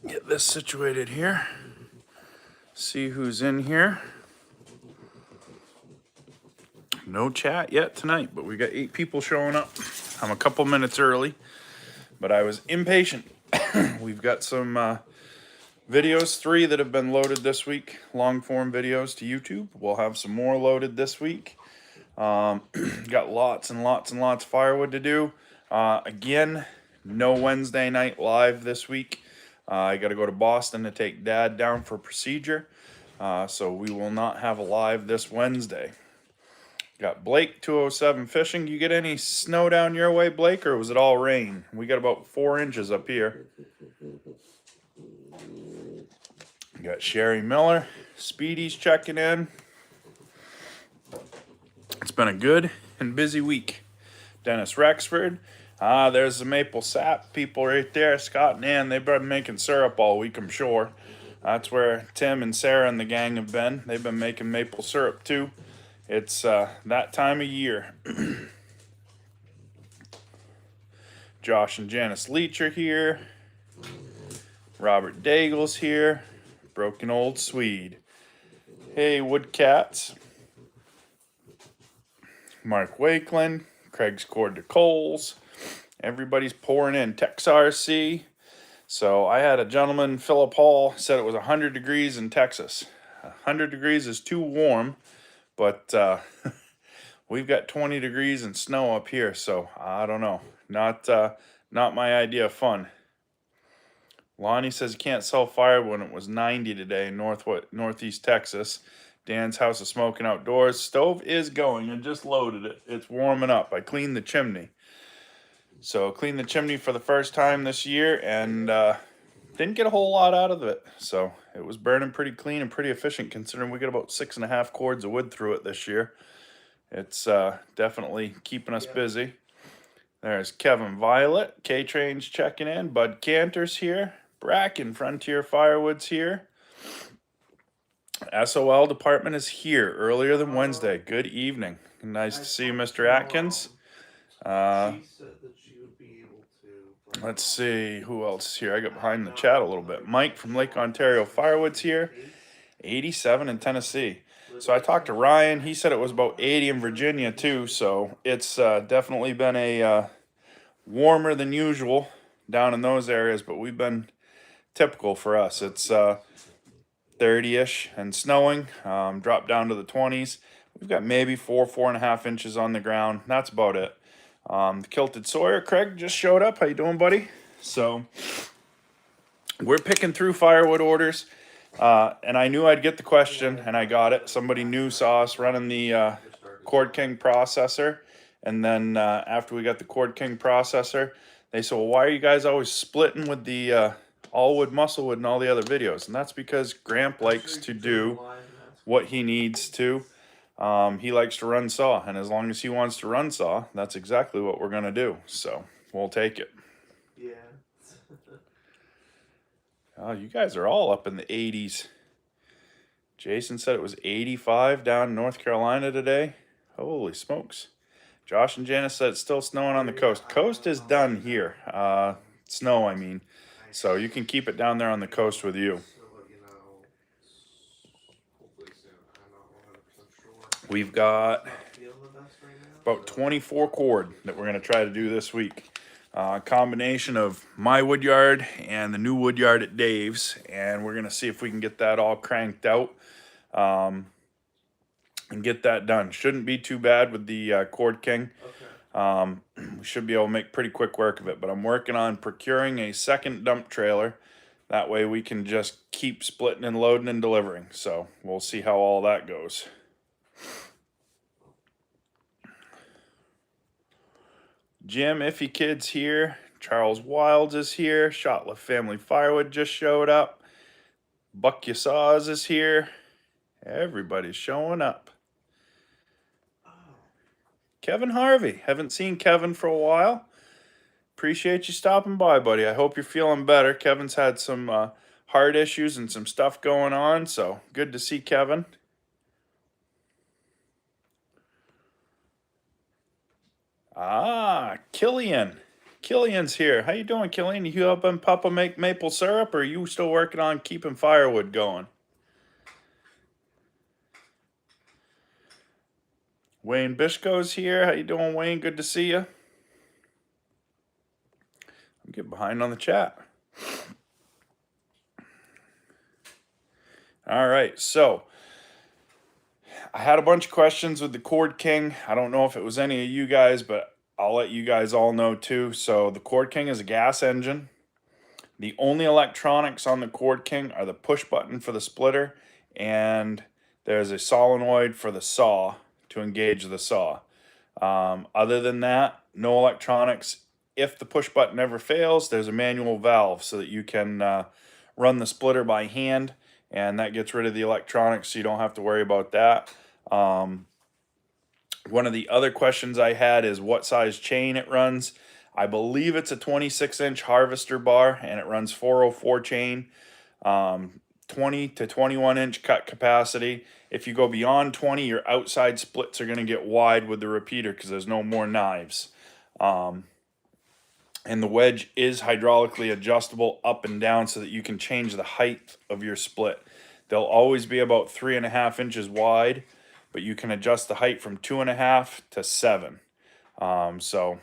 Get this situated here. See who's in here. No chat yet tonight, but we got 8 people showing up. I'm a couple minutes early, but I was impatient. We've got some videos, 3 that have been loaded this week, long form videos to YouTube. We'll have some more loaded this week. Got lots and lots and lots of firewood to do. Again, no Wednesday night live this week. I got to go to Boston to take Dad down for procedure, so we will not have a live this Wednesday. Got Blake 207 fishing. You get any snow down your way, Blake, or was it all rain? We got about 4 inches up here. Got Sherry Miller. Speedy's checking in. It's been a good and busy week. Dennis Rexford. There's the maple sap people right there. Scott and Ann, they've been making syrup all week, I'm sure. That's where Tim and Sarah and the gang have been. They've been making maple syrup too. It's that time of year. Josh and Janice Leach are here. Robert Daigle's here. Broken Old Swede. Hey, Woodcats. Mark Wakeland. Craig's Cord to Coles. Everybody's pouring in. Tex RC. So I had a gentleman, Philip Hall, said it was 100 degrees in Texas. 100 degrees is too warm, but we've got 20 degrees and snow up here, so I don't know. Not my idea of fun. Lonnie says you can't sell firewood when it was 90 today in northeast Texas. Dan's house is smoking outdoors. Stove is going. I just loaded it. It's warming up. I cleaned the chimney. So cleaned the chimney for the first time this year and didn't get a whole lot out of it. So it was burning pretty clean and pretty efficient considering we got about 6.5 cords of wood through it this year. It's definitely keeping us busy. There's Kevin Violet. K-Train's checking in. Bud Cantor's here. Bracken Frontier Firewood's here. SOL department is here earlier than Wednesday. Good evening. Nice to see you, Mr. Atkins. Let's see who else is here. I got behind the chat a little bit. Mike from Lake Ontario Firewood's here. 87 in Tennessee. So I talked to Ryan. He said it was about 80 in Virginia too. So it's definitely been a warmer than usual down in those areas, but we've been typical for us. It's 30-ish and snowing. Dropped down to the 20s. We've got maybe 4.5 inches on the ground. That's about it. The Kilted Sawyer, Craig just showed up. How you doing, buddy? So we're picking through firewood orders, and I knew I'd get the question, and I got it. Somebody new saw us running the Cord King processor, and then after we got the Cord King processor, they said, well, why are you guys always splitting with the all wood, muscle wood, and all the other videos? And that's because Gramp likes to do what he needs to. He likes to run saw, and as long as he wants to run saw, that's exactly what we're going to do. So we'll take it. Yeah. Oh, you guys are all up in the 80s. Jason said it was 85 down in North Carolina today. Holy smokes. Josh and Janice said it's still snowing on the coast. Coast is done here. Snow, I mean. So you can keep it down there on the coast with you. We've got about 24 cord that we're going to try to do this week. Combination of my wood yard and the new wood yard at Dave's. And we're going to see if we can get that all cranked out and get that done. Shouldn't be too bad with the Cord King. We should be able to make pretty quick work of it. But I'm working on procuring a second dump trailer. That way we can just keep splitting and loading and delivering. So we'll see how all that goes. Jim Iffy Kid's here. Charles Wilds is here. Shotliff Family Firewood just showed up. Buck Yasaws is here. Everybody's showing up. Kevin Harvey. Haven't seen Kevin for a while. Appreciate you stopping by, buddy. I hope you're feeling better. Kevin's had some heart issues and some stuff going on, so good to see Kevin. Killian. Killian's here. How you doing, Killian? You helping Papa make maple syrup, or are you still working on keeping firewood going? Wayne Bishko's here. How you doing, Wayne? Good to see you. I'm getting behind on the chat. All right, so I had a bunch of questions with the Cord King. I don't know if it was any of you guys, but I'll let you guys all know too. So the Cord King is a gas engine. The only electronics on the Cord King are the push button for the splitter, and there's a solenoid for the saw to engage the saw. Other than that, no electronics. If the push button ever fails, there's a manual valve so that you can run the splitter by hand, and that gets rid of the electronics, so you don't have to worry about that. One of the other questions I had is what size chain it runs. I believe it's a 26-inch harvester bar, and it runs 404 chain, 20 to 21-inch cut capacity. If you go beyond 20, your outside splits are going to get wide with the repeater because there's no more knives. And the wedge is hydraulically adjustable up and down so that you can change the height of your split. They'll always be about 3.5 inches wide, but you can adjust the height from 2.5 to 7. So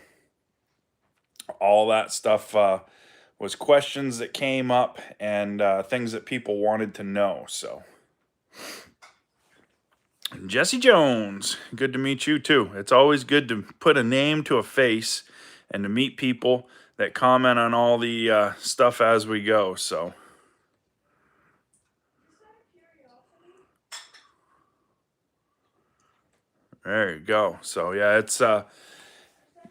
all that stuff was questions that came up and things that people wanted to know. So Jesse Jones, good to meet you too. It's always good to put a name to a face and to meet people that comment on all the stuff as we go. So there you go. So yeah, it's the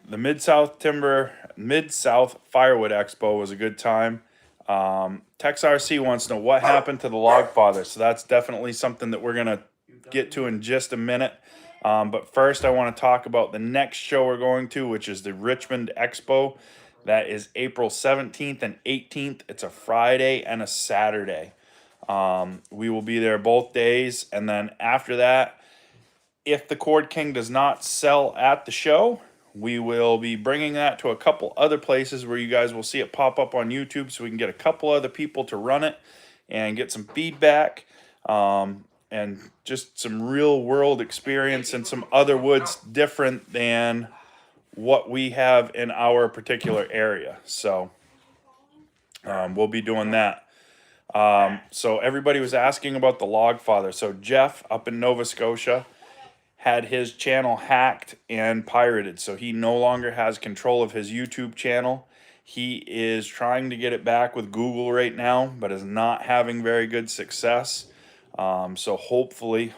Mid-South Firewood Expo was a good time. Tex RC wants to know what happened to the log father. So that's definitely something that we're gonna get to in just a minute. But first, I want to talk about the next show we're going to, which is the Richmond Expo. That is April 17th and 18th. It's a Friday and a Saturday. We will be there both days. And then after that, if the Cord King does not sell at the show, we will be bringing that to a couple other places where you guys will see it pop up on YouTube so we can get a couple other people to run it and get some feedback. And just some real world experience and some other woods different than what we have in our particular area. So we'll be doing that. So everybody was asking about the log father. So Jeff up in Nova Scotia had his channel hacked and pirated. So he no longer has control of his YouTube channel. He is trying to get it back with Google right now, but is not having very good success. So hopefully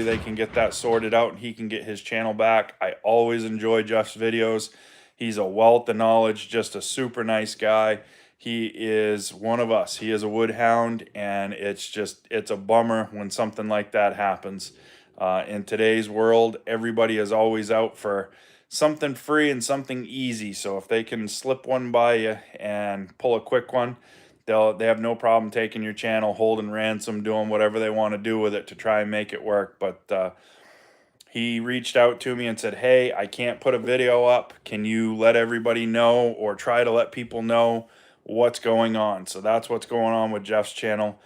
they can get that sorted out and he can get his channel back. I always enjoy Jeff's videos. He's a wealth of knowledge, just a super nice guy. He is one of us. He is a wood hound, and it's a bummer when something like that happens. In today's world, everybody is always out for something free and something easy. So if they can slip one by you and pull a quick one, they have no problem taking your channel, holding ransom, doing whatever they want to do with it to try and make it work. But he reached out to me and said, hey, I can't put a video up. Can you let everybody know or try to let people know what's going on? So that's what's going on with Jeff's channel.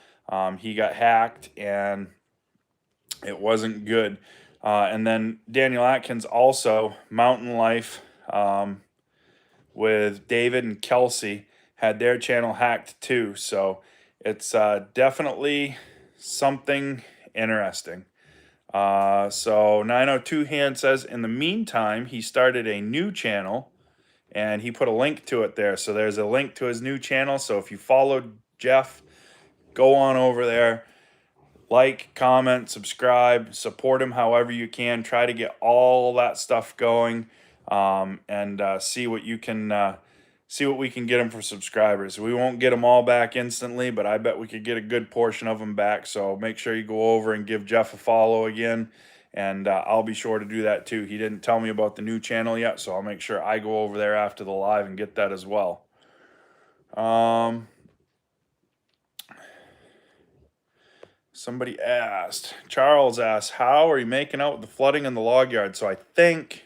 He got hacked and it wasn't good. And then Daniel Atkins also, Mountain Life with David and Kelsey, had their channel hacked too. So it's definitely something interesting. So 902 Hand says, in the meantime, he started a new channel and he put a link to it there. So there's a link to his new channel. So if you followed Jeff, go on over there, like, comment, subscribe, support him however you can. Try to get all that stuff going, and see what we can get him for subscribers. We won't get them all back instantly, but I bet we could get a good portion of them back. So make sure you go over and give Jeff a follow again, and I'll be sure to do that too. He didn't tell me about the new channel yet, so I'll make sure I go over there after the live and get that as well. Somebody asked, Charles asked, how are you making out with the flooding in the log yard? So I think,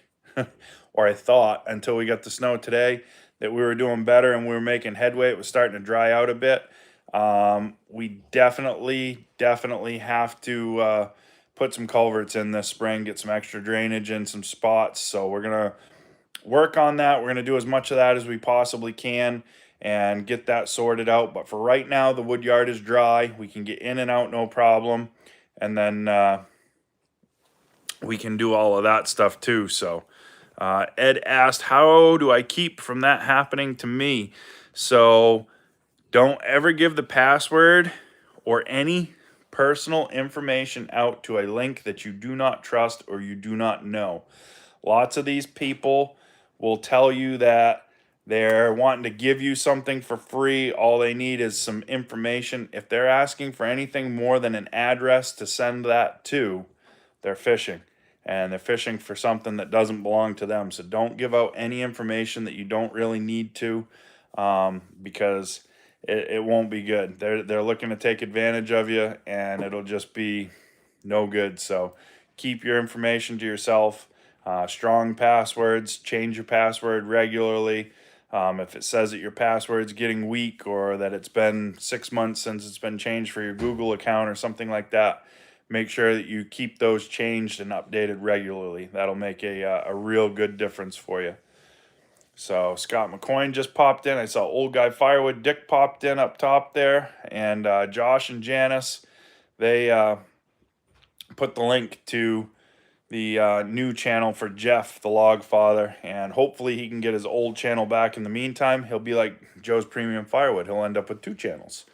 or I thought until we got the snow today, that we were doing better and we were making headway. It was starting to dry out a bit. We definitely have to put some culverts in this spring, get some extra drainage in some spots. So we're gonna work on that. We're gonna do as much of that as we possibly can and get that sorted out. But for right now, the wood yard is dry. We can get in and out no problem, and then we can do all of that stuff too. So Ed asked, how do I keep from that happening to me? So don't ever give the password or any personal information out to a link that you do not trust or you do not know. Lots of these people will tell you that they're wanting to give you something for free. All they need is some information. If they're asking for anything more than an address to send that to, they're phishing. And they're fishing for something that doesn't belong to them. So don't give out any information that you don't really need to, because it won't be good. They're looking to take advantage of you, and it'll just be no good. So keep your information to yourself. Strong passwords. Change your password regularly. If it says that your password's getting weak or that it's been 6 months since it's been changed for your Google account or something like that, make sure that you keep those changed and updated regularly. That'll make a real good difference for you. So Scott McCoy just popped in. I saw Old Guy Firewood. Dick popped in up top there. And Josh and Janice, they put the link to the new channel for Jeff, the Log Father. And hopefully he can get his old channel back. In the meantime, he'll be like Joe's Premium Firewood. He'll end up with 2 channels.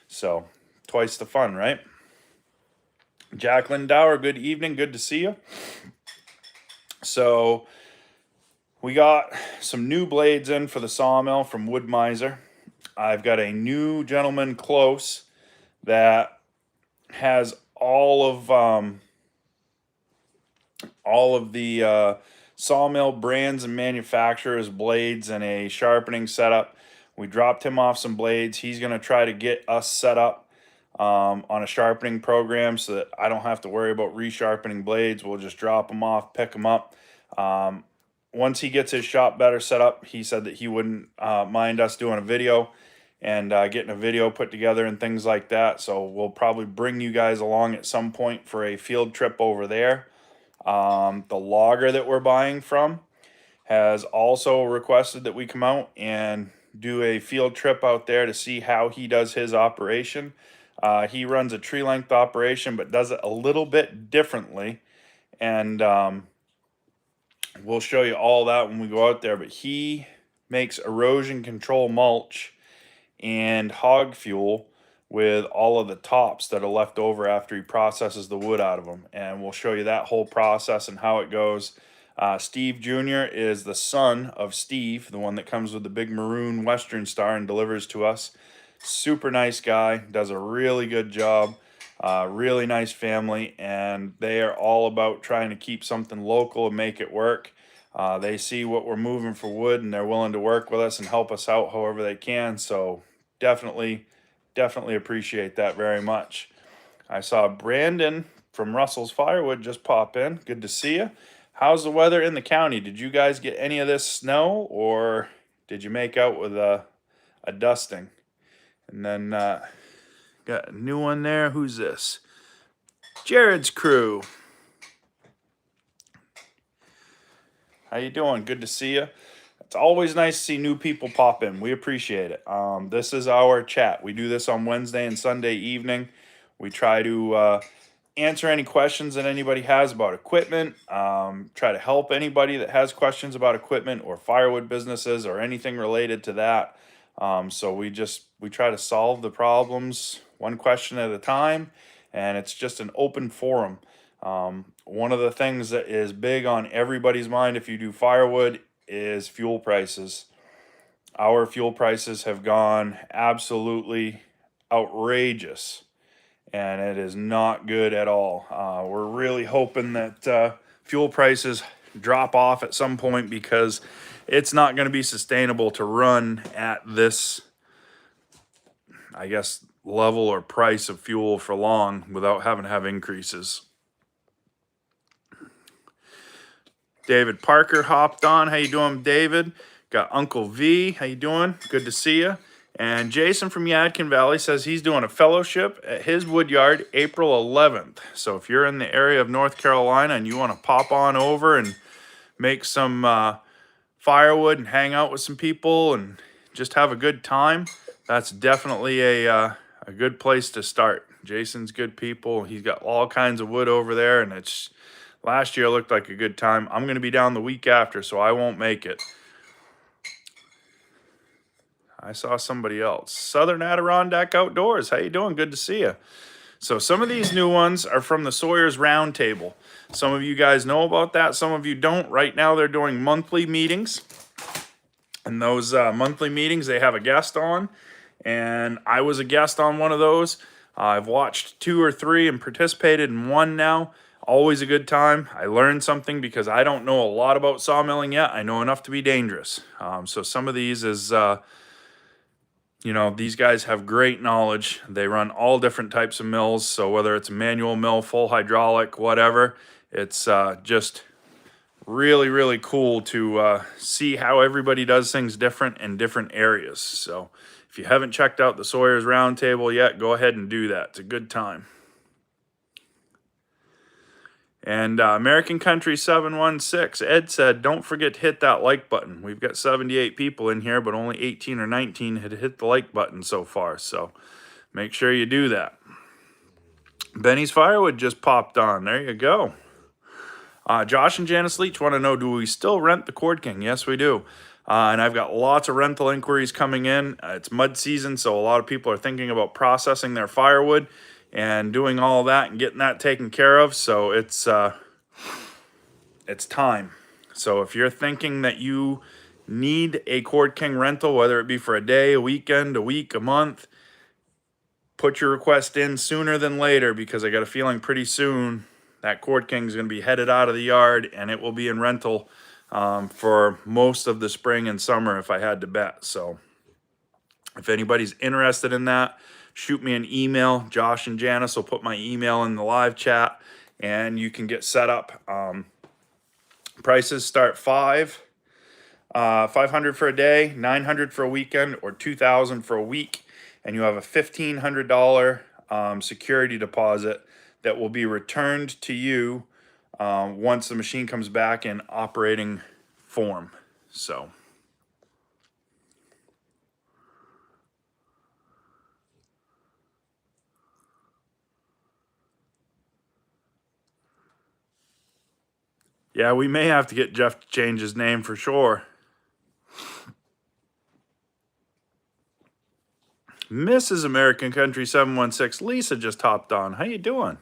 So twice the fun, right? Jacqueline Dower, good evening. Good to see you. So we got some new blades in for the sawmill from Wood Miser. I've got a new gentleman close that has all of the sawmill brands and manufacturers, blades, and a sharpening setup. We dropped him off some blades. He's going to try to get us set up on a sharpening program so that I don't have to worry about resharpening blades. We'll just drop them off, pick them up. Once he gets his shop better set up, he said that he wouldn't mind us doing a video and getting a video put together and things like that. So we'll probably bring you guys along at some point for a field trip over there. The logger that we're buying from has also requested that we come out and do a field trip out there to see how he does his operation. He runs a tree length operation, but does it a little bit differently. And we'll show you all that when we go out there. But he makes erosion control mulch and hog fuel with all of the tops that are left over after he processes the wood out of them. And we'll show you that whole process and how it goes. Steve Jr. is the son of Steve, the one that comes with the big maroon Western Star and delivers to us. Super nice guy, does a really good job, really nice family, and they are all about trying to keep something local and make it work. They see what we're moving for wood, and they're willing to work with us and help us out however they can. So definitely appreciate that very much. I saw Brandon from Russell's Firewood just pop in. Good to see you. How's the weather in the county? Did you guys get any of this snow, or did you make out with a dusting? And then got a new one there. Who's this? Jared's crew. How you doing? Good to see you. It's always nice to see new people pop in. We appreciate it. This is our chat. We do this on Wednesday and Sunday evening. We try to answer any questions that anybody has about equipment. Try to help anybody that has questions about equipment or firewood businesses or anything related to that. So we try to solve the problems one question at a time, and it's just an open forum. One of the things that is big on everybody's mind if you do firewood is fuel prices. Our fuel prices have gone absolutely outrageous, and it is not good at all. We're really hoping that fuel prices drop off at some point, because it's not going to be sustainable to run at this, I guess, level or price of fuel for long without having to have increases. David Parker hopped on. How you doing, David? Got Uncle V. How you doing? Good to see you. And Jason from Yadkin Valley says he's doing a fellowship at his wood yard April 11th. So if you're in the area of North Carolina and you want to pop on over and make some firewood and hang out with some people and just have a good time, that's definitely a good place to start. Jason's good people. He's got all kinds of wood over there, and it's last year looked like a good time. I'm going to be down the week after, so I won't make it. I saw somebody else. Southern Adirondack Outdoors. How you doing? Good to see you. So some of these new ones are from the Sawyer's Roundtable. Some of you guys know about that. Some of you don't. Right now they're doing monthly meetings. And those monthly meetings, they have a guest on. And I was a guest on one of those. I've watched 2 or 3 and participated in one now. Always a good time. I learned something because I don't know a lot about sawmilling yet. I know enough to be dangerous. So some of these is... you know, these guys have great knowledge. They run all different types of mills. So whether it's a manual mill, full hydraulic, whatever, it's just really, really cool to see how everybody does things different in different areas. So if you haven't checked out the Sawyer's Roundtable yet, go ahead and do that. It's a good time. And American Country 716, Ed said, don't forget to hit that like button. We've got 78 people in here, but only 18 or 19 had hit the like button so far. So make sure you do that. Benny's Firewood just popped on. There you go. Josh and Janice Leach want to know, do we still rent the Cord King? Yes, we do. And I've got lots of rental inquiries coming in. It's mud season, so a lot of people are thinking about processing their firewood and doing all that and getting that taken care of. So it's time. So if you're thinking that you need a Cord King rental, whether it be for a day, a weekend, a week, a month, put your request in sooner than later, because I got a feeling pretty soon that Cord King is going to be headed out of the yard and it will be in rental for most of the spring and summer, if I had to bet. So if anybody's interested in that, shoot me an email. Josh and Janice will put my email in the live chat and you can get set up. Prices start $500 for a day, $900 for a weekend, or $2,000 for a week. And you have a $1,500 security deposit that will be returned to you once the machine comes back in operating form. So yeah, we may have to get Jeff to change his name for sure. Mrs. American Country 716, Lisa just hopped on. How you doing?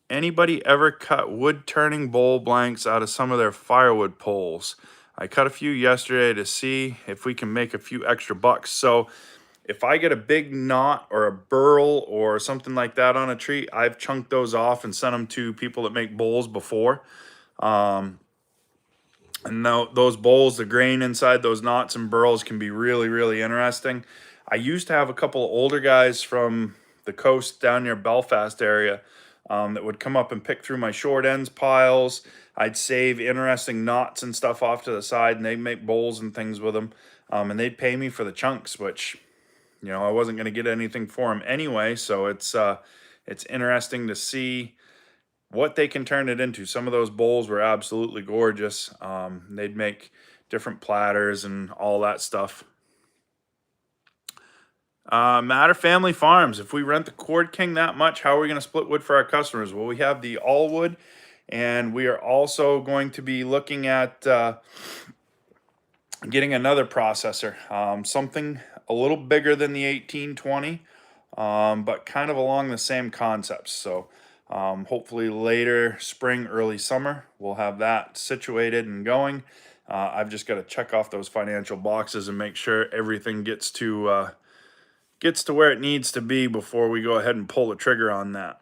Anybody ever cut wood turning bowl blanks out of some of their firewood poles? I cut a few yesterday to see if we can make a few extra bucks. So if I get a big knot or a burl or something like that on a tree, I've chunked those off and sent them to people that make bowls before. And those bowls, the grain inside those knots and burls can be really, really interesting. I used to have a couple of older guys from the coast down near Belfast area that would come up and pick through my short ends piles. I'd save interesting knots and stuff off to the side, and they'd make bowls and things with them. And they'd pay me for the chunks, which, you know, I wasn't going to get anything for them anyway. So it's interesting to see what they can turn it into. Some of those bowls were absolutely gorgeous. They'd make different platters and all that stuff. Matter Family Farms. If we rent the Cord King that much, how are we going to split wood for our customers? Well, we have the all wood, and we are also going to be looking at getting another processor, something a little bigger than the 1820, but kind of along the same concepts. So hopefully later spring, early summer, we'll have that situated and going. I've just got to check off those financial boxes and make sure everything gets to where it needs to be before we go ahead and pull the trigger on that.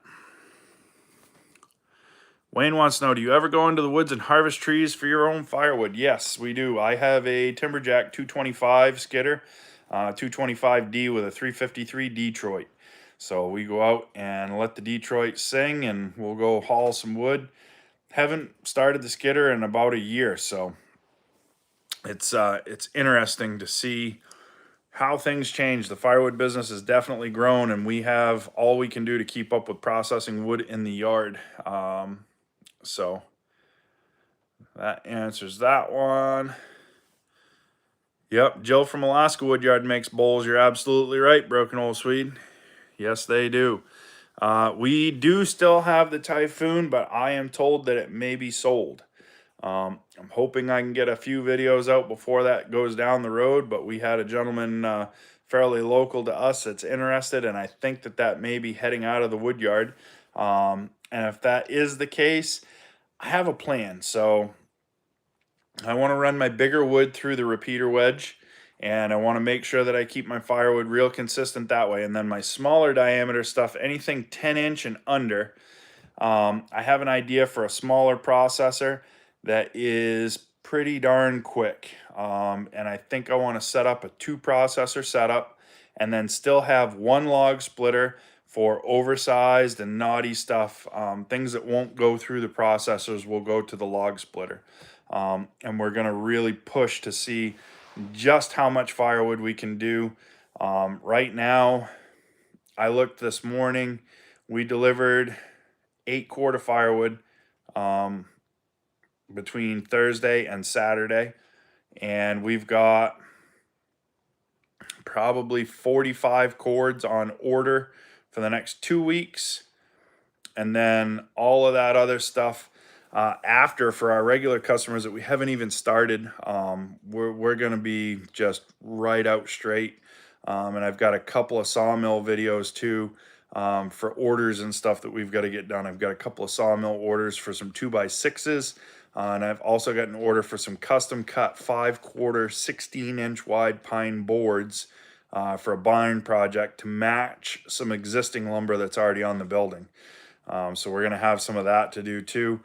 Wayne wants to know, do you ever go into the woods and harvest trees for your own firewood? Yes, we do. I have a Timberjack 225 skidder, 225D with a 353 Detroit. So we go out and let the Detroit sing, and we'll go haul some wood. haven't started the skidder in about a year, so it's interesting to see how things change. The firewood business has definitely grown, and we have all we can do to keep up with processing wood in the yard. So that answers that one. Yep, Jill from Alaska Woodyard makes bowls. You're absolutely right, Broken Old Swede. Yes, they do. We do still have the Typhoon, but I am told that it may be sold. I'm hoping I can get a few videos out before that goes down the road, but we had a gentleman fairly local to us that's interested, and I think that that may be heading out of the woodyard. And if that is the case, I have a plan. So I want to run my bigger wood through the repeater wedge, and I want to make sure that I keep my firewood real consistent that way. And then my smaller diameter stuff, anything 10-inch and under, I have an idea for a smaller processor that is pretty darn quick. And I think I want to set up a 2 processor setup and then still have 1 log splitter for oversized and naughty stuff. Things that won't go through the processors will go to the log splitter. And we're going to really push to see just how much firewood we can do. Right now, I looked this morning, we delivered 8 cord of firewood between Thursday and Saturday, and we've got probably 45 cords on order for the next 2 weeks, and then all of that other stuff after for our regular customers that we haven't even started. We're going to be just right out straight, and I've got a couple of sawmill videos too. For orders and stuff that we've got to get done. I've got a couple of sawmill orders for some 2x6s, and I've also got an order for some custom cut 5/4, 16-inch wide pine boards for a barn project to match some existing lumber that's already on the building. So we're going to have some of that to do too.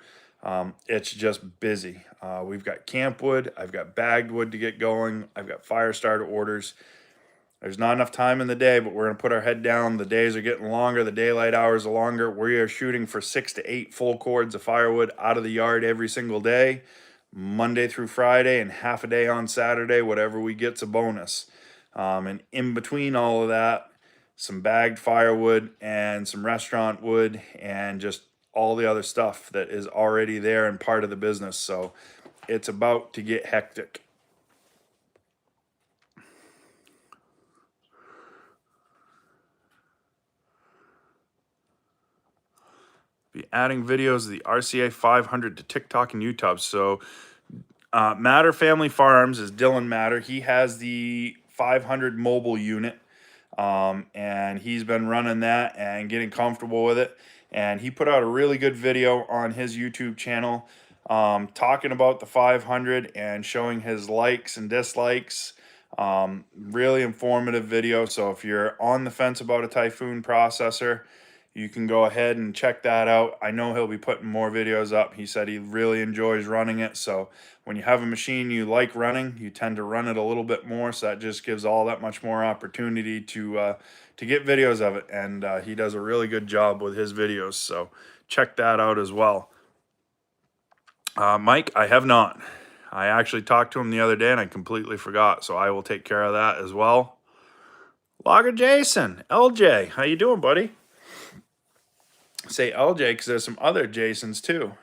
It's just busy. We've got camp wood, I've got bagged wood to get going, I've got fire starter orders. There's not enough time in the day, but we're going to put our head down. The days are getting longer. The daylight hours are longer. We are shooting for 6 to 8 full cords of firewood out of the yard every single day, Monday through Friday, and half a day on Saturday. Whatever we get's a bonus. And in between all of that, some bagged firewood and some restaurant wood and just all the other stuff that is already there and part of the business. So it's about to get hectic. Be adding videos of the RCA 500 to TikTok and YouTube. So Matter Family Farms is Dylan Matter. He has the 500 mobile unit, and he's been running that and getting comfortable with it. And he put out a really good video on his YouTube channel talking about the 500 and showing his likes and dislikes. Really informative video. So if you're on the fence about a Typhoon processor, you can go ahead and check that out. I know he'll be putting more videos up. He said he really enjoys running it. So when you have a machine you like running, you tend to run it a little bit more. So that just gives all that much more opportunity to get videos of it. And he does a really good job with his videos. So check that out as well. Mike, I have not. I actually talked to him the other day and I completely forgot. So I will take care of that as well. Logger Jason, LJ, how you doing, buddy? Say LJ because there's some other Jasons too.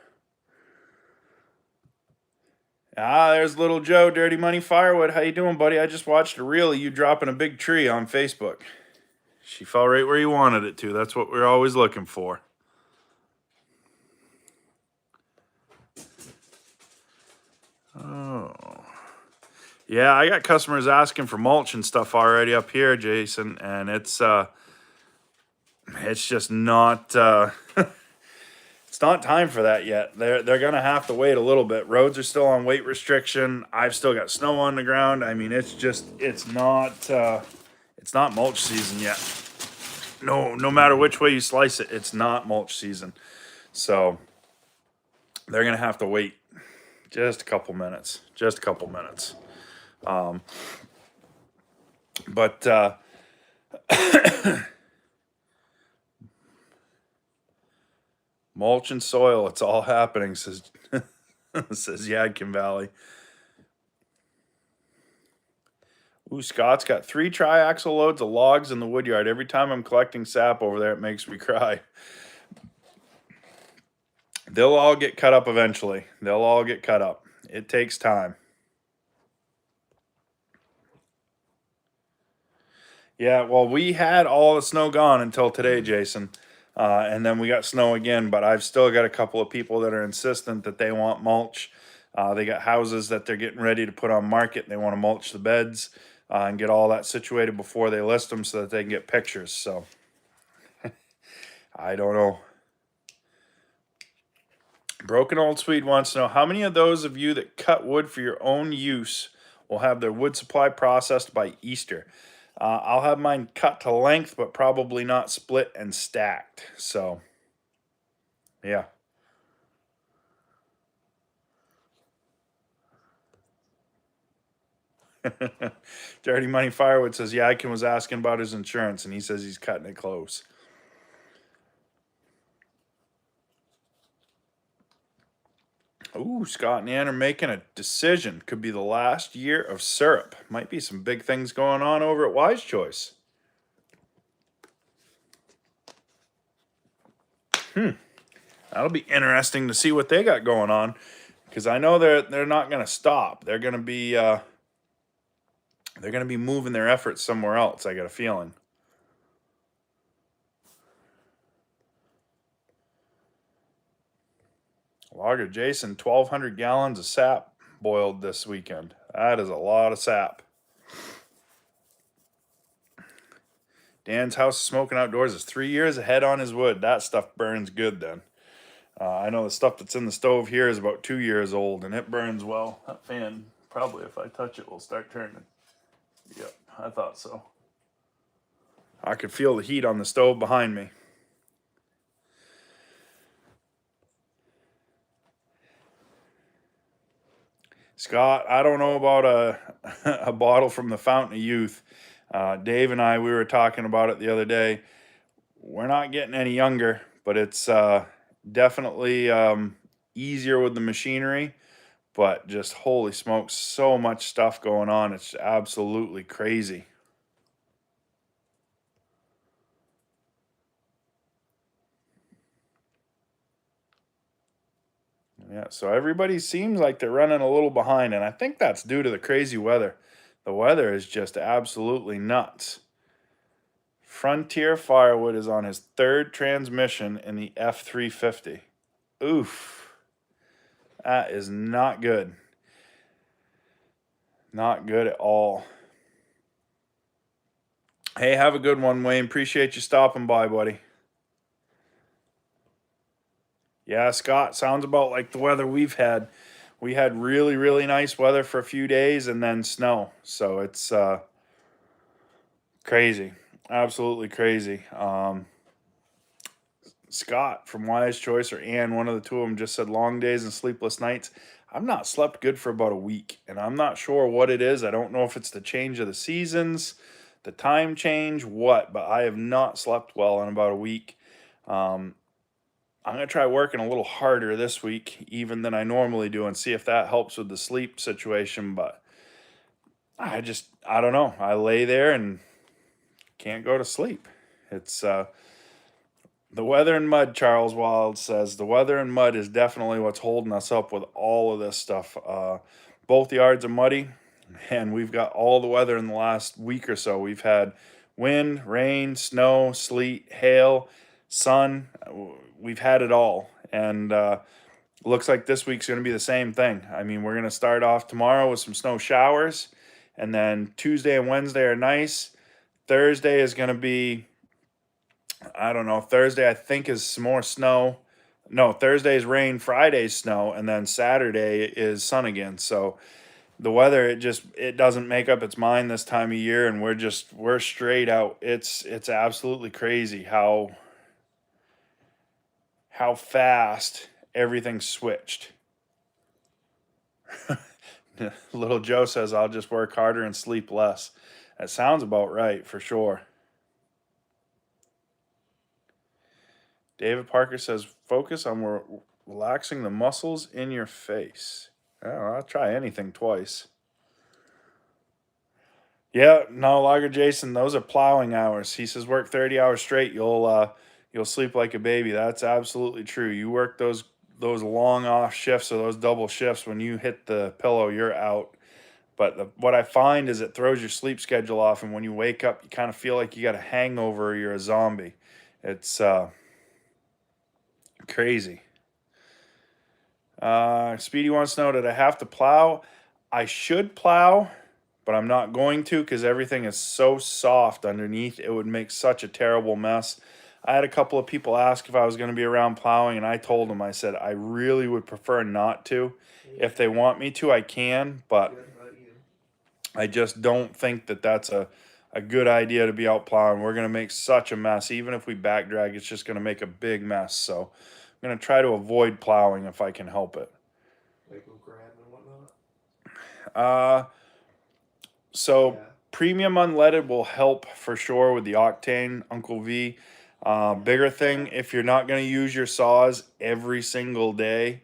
There's little Joe, Dirty Money Firewood. How you doing, buddy? I just watched a reel of you dropping a big tree on Facebook. She fell right where you wanted it to. That's what we're always looking for. Oh. Yeah, I got customers asking for mulch and stuff already up here, Jason, and it's just not it's not time for that yet. They're gonna have to wait a little bit. Roads are still on weight restriction. I've still got snow on the ground. I mean, it's not mulch season yet. No matter which way you slice it, it's not mulch season. So they're gonna have to wait just a couple minutes. Just a couple minutes. But Mulch and soil, it's all happening, says says Yadkin Valley. Ooh, Scott's got 3 triaxle loads of logs in the woodyard. Every time I'm collecting sap over there, it makes me cry. They'll all get cut up eventually. They'll all get cut up. It takes time. Yeah, well, we had all the snow gone until today, Jason. And then we got snow again, but I've still got a couple of people that are insistent that they want mulch. They got houses that they're getting ready to put on market. They want to mulch the beds and get all that situated before they list them so that they can get pictures. So I don't know. Broken Old Swede wants to know how many of those of you that cut wood for your own use will have their wood supply processed by Easter. I'll have mine cut to length, but probably not split and stacked. So, yeah. Dirty Money Firewood says, yeah, Yadkin was asking about his insurance, and he says he's cutting it close. Ooh, Scott and Ann are making a decision. Could be the last year of syrup. Might be some big things going on over at Wise Choice. That'll be interesting to see what they got going on, because I know they're not going to stop. They're going to be moving their efforts somewhere else. I got a feeling. Logger Jason, 1,200 gallons of sap boiled this weekend. That is a lot of sap. Dan's house smoking outdoors is 3 years ahead on his wood. That stuff burns good then. I know the stuff that's in the stove here is about 2 years old, and it burns well. That fan, probably if I touch it, will start turning. Yep, I thought so. I could feel the heat on the stove behind me. Scott, I don't know about a bottle from the Fountain of Youth. Dave and I, we were talking about it the other day. We're not getting any younger, but it's definitely easier with the machinery. But just holy smokes, so much stuff going on. It's absolutely crazy. Yeah, so everybody seems like they're running a little behind, and I think that's due to the crazy weather. The weather is just absolutely nuts. Frontier Firewood is on his 3rd transmission in the F350. Oof. That is not good. Not good at all. Hey, have a good one, Wayne. Appreciate you stopping by, buddy. Yeah, Scott, sounds about like the weather we've had. We had really, really nice weather for a few days and then snow. So it's crazy. Absolutely crazy. Scott from Wise Choice or Ann, one of the two of them, just said long days and sleepless nights. I've not slept good for about a week, and I'm not sure what it is. I don't know if it's the change of the seasons, the time change, what, but I have not slept well in about a week. I'm going to try working a little harder this week, even than I normally do, and see if that helps with the sleep situation. But I don't know. I lay there and can't go to sleep. It's the weather and mud, Charles Wild says. The weather and mud is definitely what's holding us up with all of this stuff. Both yards are muddy, and we've got all the weather in the last week or so. We've had wind, rain, snow, sleet, hail, sun. We've had it all. And looks like this week's going to be the same thing. I mean, we're going to start off tomorrow with some snow showers, and then Tuesday and Wednesday are nice. Thursday is going to be, I don't know. Thursday, I think, is some more snow. No, Thursday is rain, Friday's snow, and then Saturday is sun again. So the weather, it doesn't make up its mind this time of year, and we're straight out. It's absolutely crazy how fast everything switched. Little Joe says, I'll just work harder and sleep less. That sounds about right, for sure. David Parker says, focus on relaxing the muscles in your face. Oh, I'll try anything twice. Yeah, no, Lager Jason, those are plowing hours. He says work 30 hours straight, you'll sleep like a baby. That's absolutely true. You work those long off shifts or those double shifts, when you hit the pillow, you're out. But what I find is it throws your sleep schedule off, and when you wake up, you kind of feel like you got a hangover or you're a zombie. It's crazy. Speedy wants to know, did I have to plow? I should plow, but I'm not going to because everything is so soft underneath. It would make such a terrible mess. I had a couple of people ask if I was going to be around plowing, and I told them, I said, I really would prefer not to. If they want me to, I can, but I just don't think that that's a good idea to be out plowing. We're going to make such a mess. Even if we back drag, it's just going to make a big mess. So I'm going to try to avoid plowing if I can help it. Like grab and whatnot? So premium unleaded will help for sure with the octane, Uncle V. Bigger thing, if you're not going to use your saws every single day,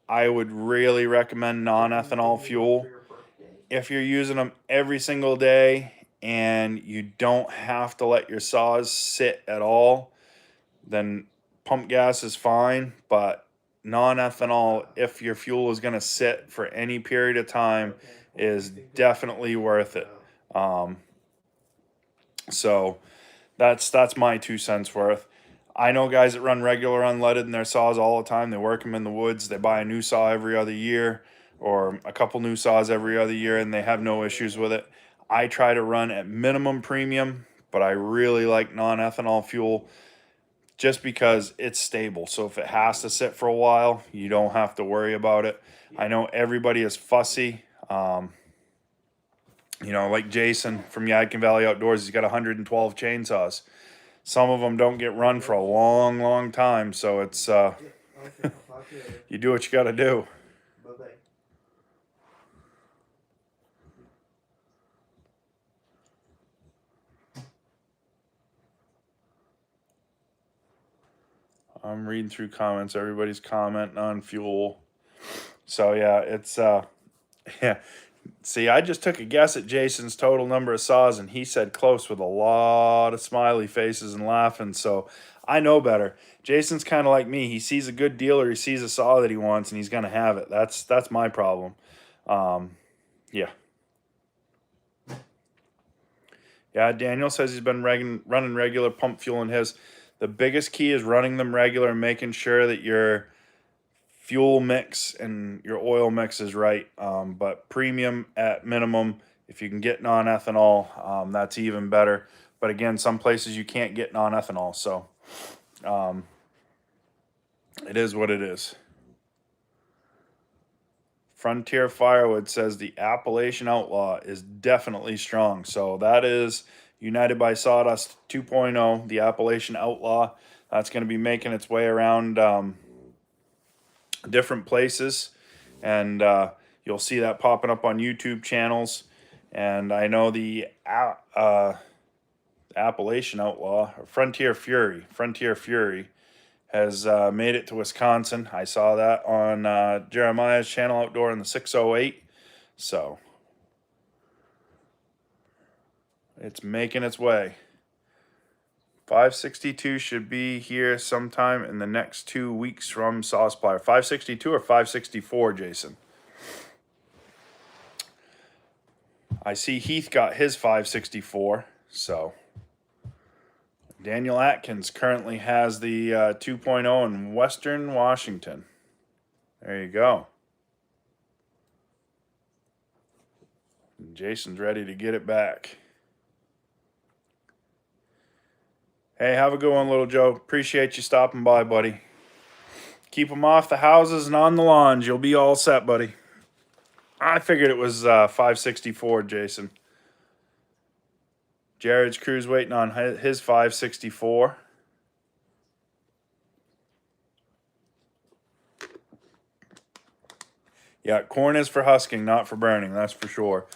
I would really recommend non-ethanol fuel. If you're using them every single day and you don't have to let your saws sit at all, then pump gas is fine. But non-ethanol, if your fuel is going to sit for any period of time, is definitely worth it. So that's my 2 cents worth. I know guys that run regular unleaded in their saws all the time. They work them in the woods. They buy a new saw every other year, or a couple new saws every other year, and they have no issues with it. I try to run at minimum premium, but I really like non-ethanol fuel just because it's stable. So if it has to sit for a while, you don't have to worry about it. I know everybody is fussy. Like Jason from Yadkin Valley Outdoors, he's got 112 chainsaws. Some of them don't get run for a long, long time. So it's, you do what you got to do. I'm reading through comments. Everybody's commenting on fuel. So yeah, it's, yeah. See, I just took a guess at Jason's total number of saws, and he said close with a lot of smiley faces and laughing. So I know better. Jason's kind of like me. He sees a good deal or he sees a saw that he wants, and he's going to have it. That's my problem. Yeah. Yeah, Daniel says he's been running regular pump fuel in his. The biggest key is running them regular and making sure that your fuel mix and your oil mix is right. But premium at minimum. If you can get non-ethanol, that's even better. But again, some places you can't get non-ethanol, so it is what it is. Frontier Firewood says the Appalachian Outlaw is definitely strong. So that is United by Sawdust 2.0, the Appalachian Outlaw. That's going to be making its way around different places, and you'll see that popping up on YouTube channels. And I know the Appalachian Outlaw, Frontier Fury, has made it to Wisconsin. I saw that on Jeremiah's channel Outdoor in the 608. So it's making its way. 562 should be here sometime in the next 2 weeks from Saw Supplier. 562 or 564, Jason? I see Heath got his 564, so Daniel Atkins currently has the 2.0 in Western Washington. There you go. And Jason's ready to get it back. Hey, have a good one, little Joe. Appreciate you stopping by, buddy. Keep them off the houses and on the lawns. You'll be all set, buddy. I figured it was 564, Jason. Jared's crew's waiting on his 564. Yeah, corn is for husking, not for burning. That's for sure.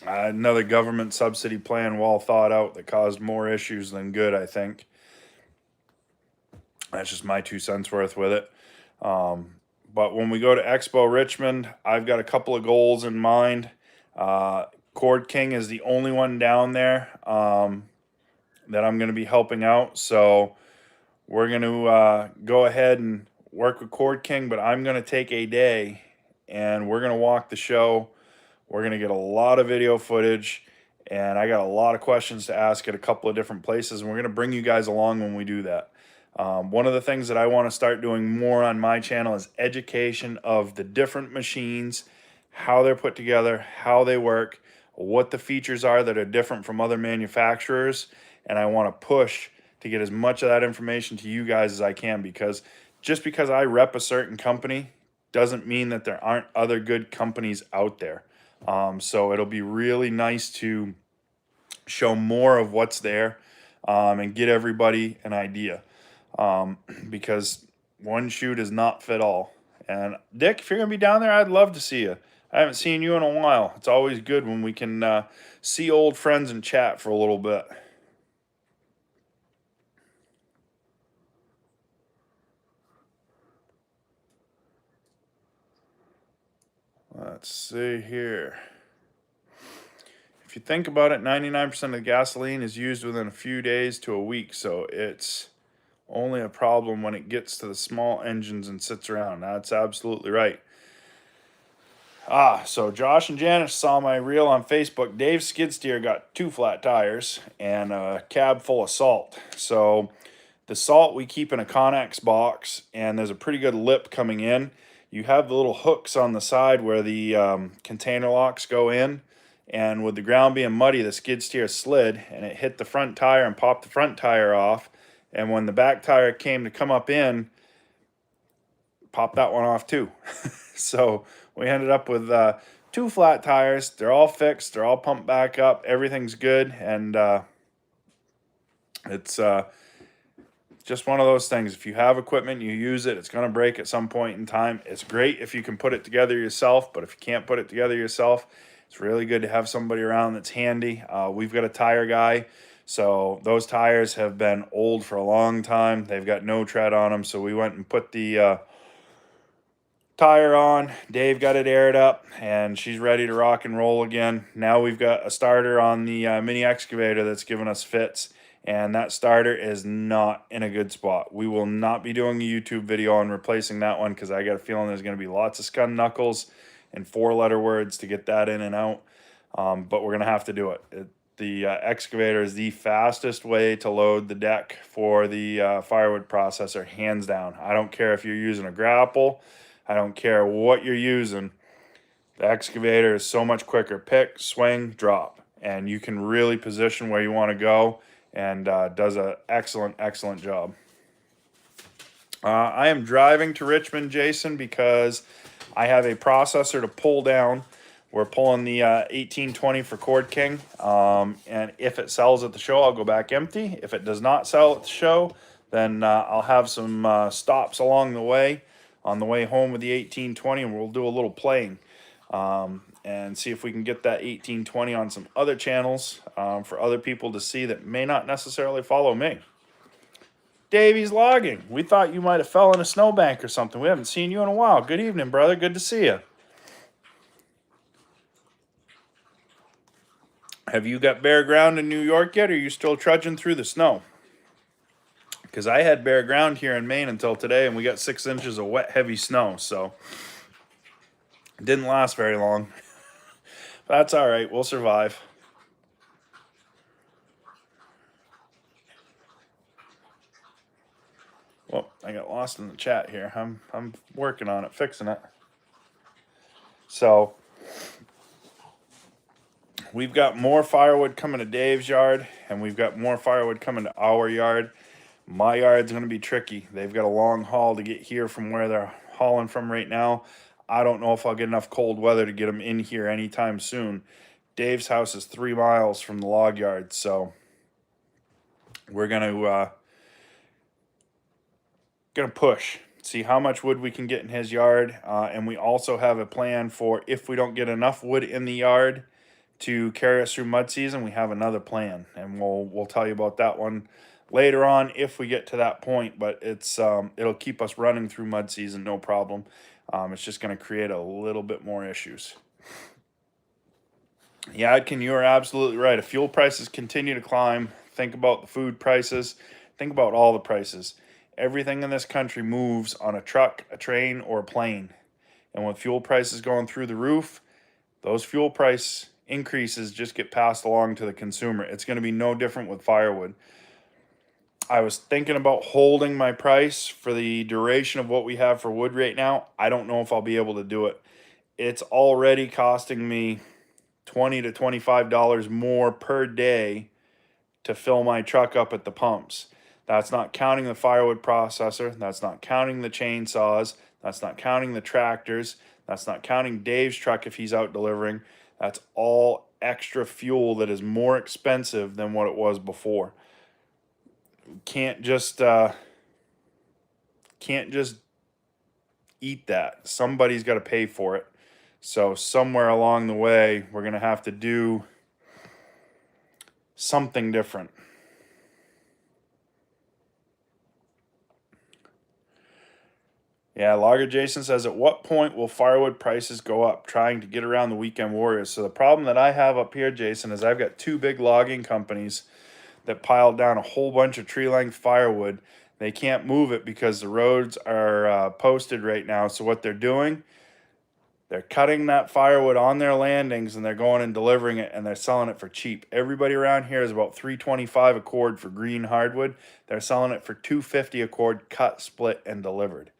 Another government subsidy plan well thought out that caused more issues than good, I think. That's just my 2 cents worth with it. But when we go to Expo Richmond, I've got a couple of goals in mind. Cord King is the only one down there that I'm going to be helping out. So we're going to go ahead and work with Cord King, but I'm going to take a day and we're going to walk the show. We're going to get a lot of video footage, and I got a lot of questions to ask at a couple of different places, and we're going to bring you guys along when we do that. One of the things that I want to start doing more on my channel is education of the different machines, how they're put together, how they work, what the features are that are different from other manufacturers, and I want to push to get as much of that information to you guys as I can, because just because I rep a certain company doesn't mean that there aren't other good companies out there. So it'll be really nice to show more of what's there and get everybody an idea, because one shoe does not fit all. And Dick, if you're going to be down there, I'd love to see you. I haven't seen you in a while. It's always good when we can see old friends and chat for a little bit. Let's see here. If you think about it, 99% of the gasoline is used within a few days to a week, so it's only a problem when it gets to the small engines and sits around. That's absolutely right. So Josh and Janice saw my reel on Facebook. Dave's skid steer got 2 flat tires and a cab full of salt. So the salt we keep in a Connex box, and there's a pretty good lip coming in. You have the little hooks on the side where the container locks go in, and with the ground being muddy, the skid steer slid and it hit the front tire and popped the front tire off. And when the back tire came to come up in, popped that one off too. So we ended up with 2 flat tires. They're all fixed. They're all pumped back up. Everything's good. And it's just one of those things. If you have equipment, you use it, it's going to break at some point in time. It's great if you can put it together yourself, but if you can't put it together yourself, it's really good to have somebody around that's handy. We've got a tire guy, so those tires have been old for a long time. They've got no tread on them, so we went and put the tire on. Dave got it aired up, and she's ready to rock and roll again. Now we've got a starter on the mini excavator that's giving us fits, and that starter is not in a good spot. We will not be doing a YouTube video on replacing that one, because I got a feeling there's going to be lots of scun knuckles and 4-letter words to get that in and out. But we're going to have to do it. The excavator is the fastest way to load the deck for the firewood processor, hands down. I don't care if you're using a grapple. I don't care what you're using. The excavator is so much quicker. Pick, swing, drop. And you can really position where you want to go, and does an excellent, excellent job. I am driving to Richmond, Jason, because I have a processor to pull down. We're pulling the 1820 for Cord King, and if it sells at the show, I'll go back empty. If it does not sell at the show, then I'll have some stops along the way, on the way home with the 1820, and we'll do a little playing and see if we can get that 1820 on some other channels for other people to see that may not necessarily follow me. Davey's logging. We thought you might have fell in a snowbank or something. We haven't seen you in a while. Good evening, brother. Good to see you. Have you got bare ground in New York yet, or are you still trudging through the snow? Because I had bare ground here in Maine until today, and we got 6 inches of wet, heavy snow, so it didn't last very long. But that's all right. We'll survive. Well, I got lost in the chat here. I'm working on it, fixing it. So we've got more firewood coming to Dave's yard, and we've got more firewood coming to our yard. My yard's going to be tricky. They've got a long haul to get here from where they're hauling from right now. I don't know if I'll get enough cold weather to get them in here anytime soon. Dave's house is 3 miles from the log yard, so we're gonna push, see how much wood we can get in his yard, and we also have a plan for if we don't get enough wood in the yard to carry us through mud season. We have another plan, and we'll tell you about that one later on if we get to that point, but it's it'll keep us running through mud season, no problem. It's just going to create a little bit more issues. Yeah, Adkin, you are absolutely right. If fuel prices continue to climb, think about the food prices, think about all the prices. Everything in this country moves on a truck, a train, or a plane. And with fuel prices going through the roof, those fuel price increases just get passed along to the consumer. It's going to be no different with firewood. I was thinking about holding my price for the duration of what we have for wood right now. I don't know if I'll be able to do it. It's already costing me $20 to $25 more per day to fill my truck up at the pumps. That's not counting the firewood processor. That's not counting the chainsaws. That's not counting the tractors. That's not counting Dave's truck if he's out delivering. That's all extra fuel that is more expensive than what it was before. Can't just eat that. Somebody's got to pay for it. So somewhere along the way, we're going to have to do something different. Yeah, Logger Jason says, at what point will firewood prices go up? Trying to get around the weekend warriors. So the problem that I have up here, Jason, is I've got two big logging companies that piled down a whole bunch of tree length firewood. They can't move it because the roads are posted right now. So what they're doing, they're cutting that firewood on their landings and they're going and delivering it and they're selling it for cheap. Everybody around here is about $3.25 a cord for green hardwood. They're selling it for $2.50 a cord, cut, split, and delivered.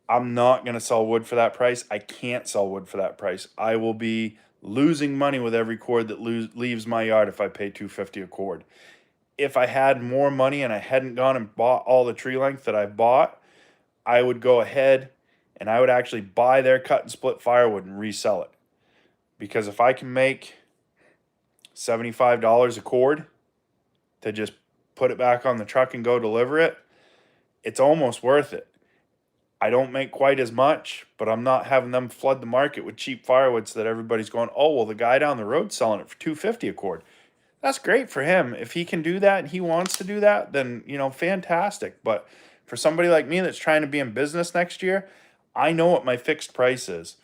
I'm not going to sell wood for that price. I can't sell wood for that price. I will be losing money with every cord that leaves my yard if I pay $2.50 a cord. If I had more money and I hadn't gone and bought all the tree length that I bought, I would go ahead and I would actually buy their cut and split firewood and resell it. Because if I can make $75 a cord to just put it back on the truck and go deliver it, it's almost worth it. I don't make quite as much, but I'm not having them flood the market with cheap firewood so that everybody's going, oh, well, the guy down the road's selling it for $2.50 a cord. That's great for him. If he can do that and he wants to do that, then, fantastic. But for somebody like me that's trying to be in business next year, I know what my fixed price is.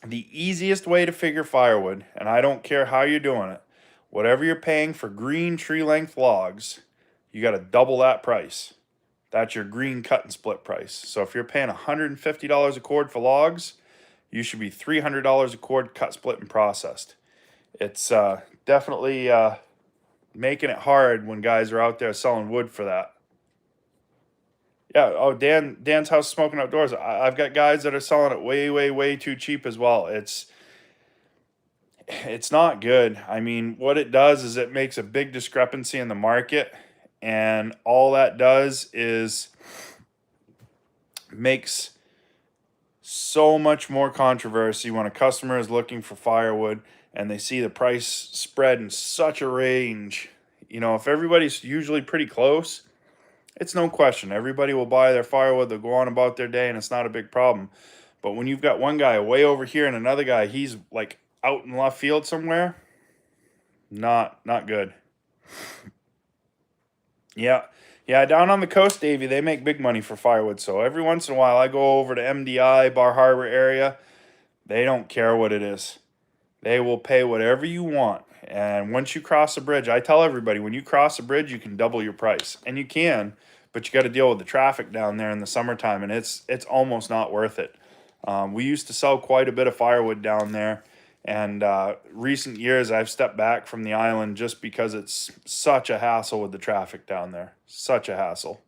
The easiest way to figure firewood, and I don't care how you're doing it, whatever you're paying for green tree length logs, you got to double that price. That's your green cut and split price. So if you're paying $150 a cord for logs, you should be $300 a cord cut, split, and processed. It's definitely making it hard when guys are out there selling wood for that. Yeah. Oh, Dan's House Smoking Outdoors. I've got guys that are selling it way, way, way too cheap as well. It's not good. I mean, what it does is it makes a big discrepancy in the market, and all that does is makes so much more controversy when a customer is looking for firewood and they see the price spread in such a range. If everybody's usually pretty close, it's no question. Everybody will buy their firewood, they'll go on about their day, and it's not a big problem. But when you've got one guy way over here and another guy, he's like out in left field somewhere, not good. Yeah. Yeah, down on the coast, Davey, they make big money for firewood. So every once in a while, I go over to MDI, Bar Harbor area. They don't care what it is. They will pay whatever you want. And once you cross a bridge, I tell everybody, when you cross a bridge, you can double your price. And you can, but you got to deal with the traffic down there in the summertime, and it's almost not worth it. We used to sell quite a bit of firewood down there. And recent years, I've stepped back from the island just because it's such a hassle with the traffic down there. Such a hassle.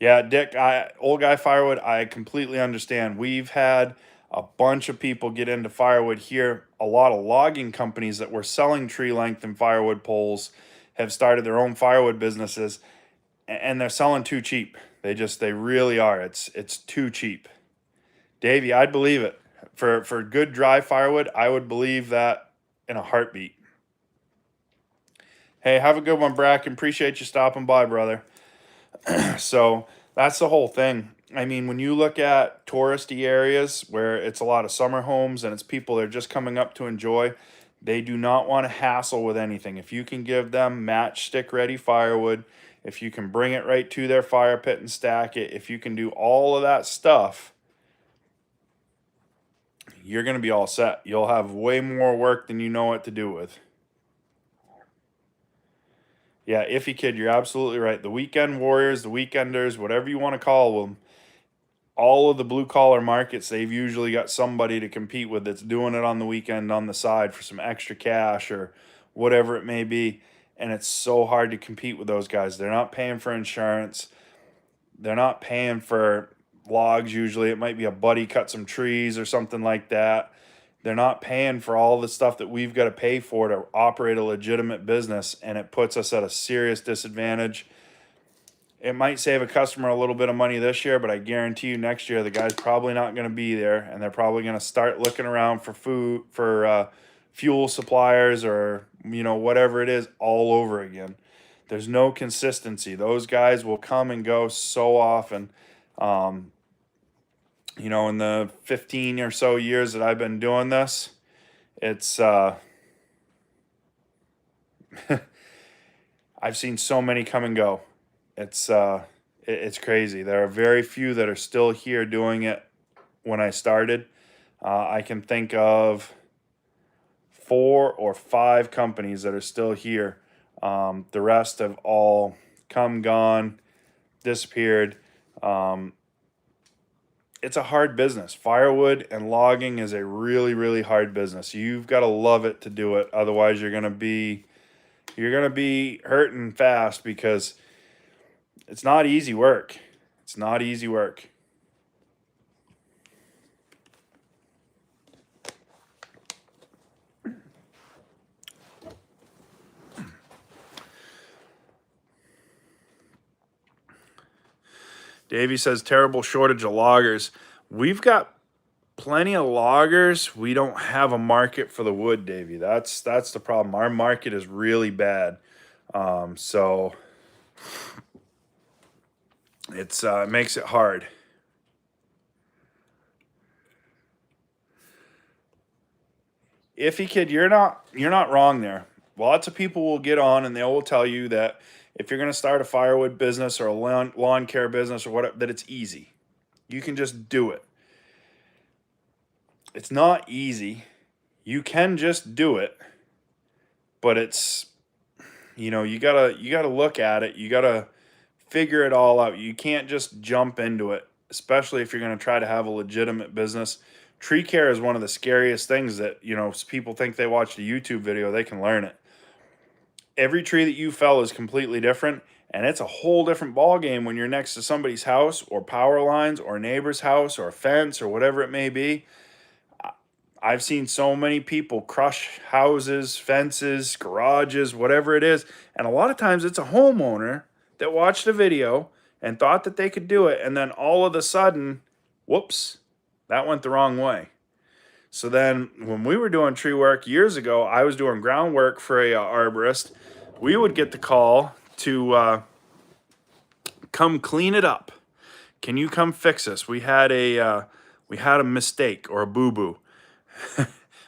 Yeah, Dick, Old Guy Firewood, I completely understand. We've had a bunch of people get into firewood here. A lot of logging companies that were selling tree length and firewood poles have started their own firewood businesses, and they're selling too cheap. They really are. It's too cheap. Davey, I'd believe it. For good dry firewood, I would believe that in a heartbeat. Hey, have a good one, Bracken. Appreciate you stopping by, brother. So that's the whole thing. I mean, when you look at touristy areas where it's a lot of summer homes and it's people that are just coming up to enjoy, They do not want to hassle with anything. If you can give them matchstick ready firewood, if you can bring it right to their fire pit and stack it, if you can do all of that stuff, you're going to be all set. You'll have way more work than you know what to do with. Yeah, Iffy Kid, you're absolutely right. The weekend warriors, the weekenders, whatever you want to call them, all of the blue collar markets, they've usually got somebody to compete with that's doing it on the weekend on the side for some extra cash or whatever it may be. And it's so hard to compete with those guys. They're not paying for insurance. They're not paying for logs usually. It might be a buddy cut some trees or something like that. They're not paying for all the stuff that we've got to pay for to operate a legitimate business, and it puts us at a serious disadvantage. It might save a customer a little bit of money this year, but I guarantee you next year the guy's probably not going to be there, and they're probably going to start looking around for food, for fuel suppliers, or whatever it is, all over again. There's no consistency. Those guys will come and go so often. In the 15 or so years that I've been doing this, it's I've seen so many come and go. It's crazy. There are very few that are still here doing it when I started. I can think of 4 or 5 companies that are still here. The rest have all come, gone, disappeared. It's a hard business. Firewood and logging is a really, really hard business. You've got to love it to do it. Otherwise, you're gonna be hurting fast, because it's not easy work. It's not easy work. Davey says terrible shortage of loggers. We've got plenty of loggers. We don't have a market for the wood, Davey. That's the problem. Our market is really bad. So it makes it hard. Iffy Kid, you're not wrong there. Lots of people will get on and they will tell you that if you're going to start a firewood business or a lawn care business or whatever, that it's easy. You can just do it. It's not easy. You can just do it, but it's, you gotta look at it. You gotta figure it all out. You can't just jump into it, especially if you're going to try to have a legitimate business. Tree care is one of the scariest things that, people think they watched a YouTube video, they can learn it. Every tree that you fell is completely different, and it's a whole different ball game when you're next to somebody's house or power lines or a neighbor's house or a fence or whatever it may be. I've seen so many people crush houses, fences, garages, whatever it is, and a lot of times it's a homeowner that watched a video and thought that they could do it, and then all of a sudden, whoops, that went the wrong way. So then when we were doing tree work years ago, I was doing groundwork for a arborist. We would get the call to come clean it up. Can you come fix this? We had a mistake or a boo-boo.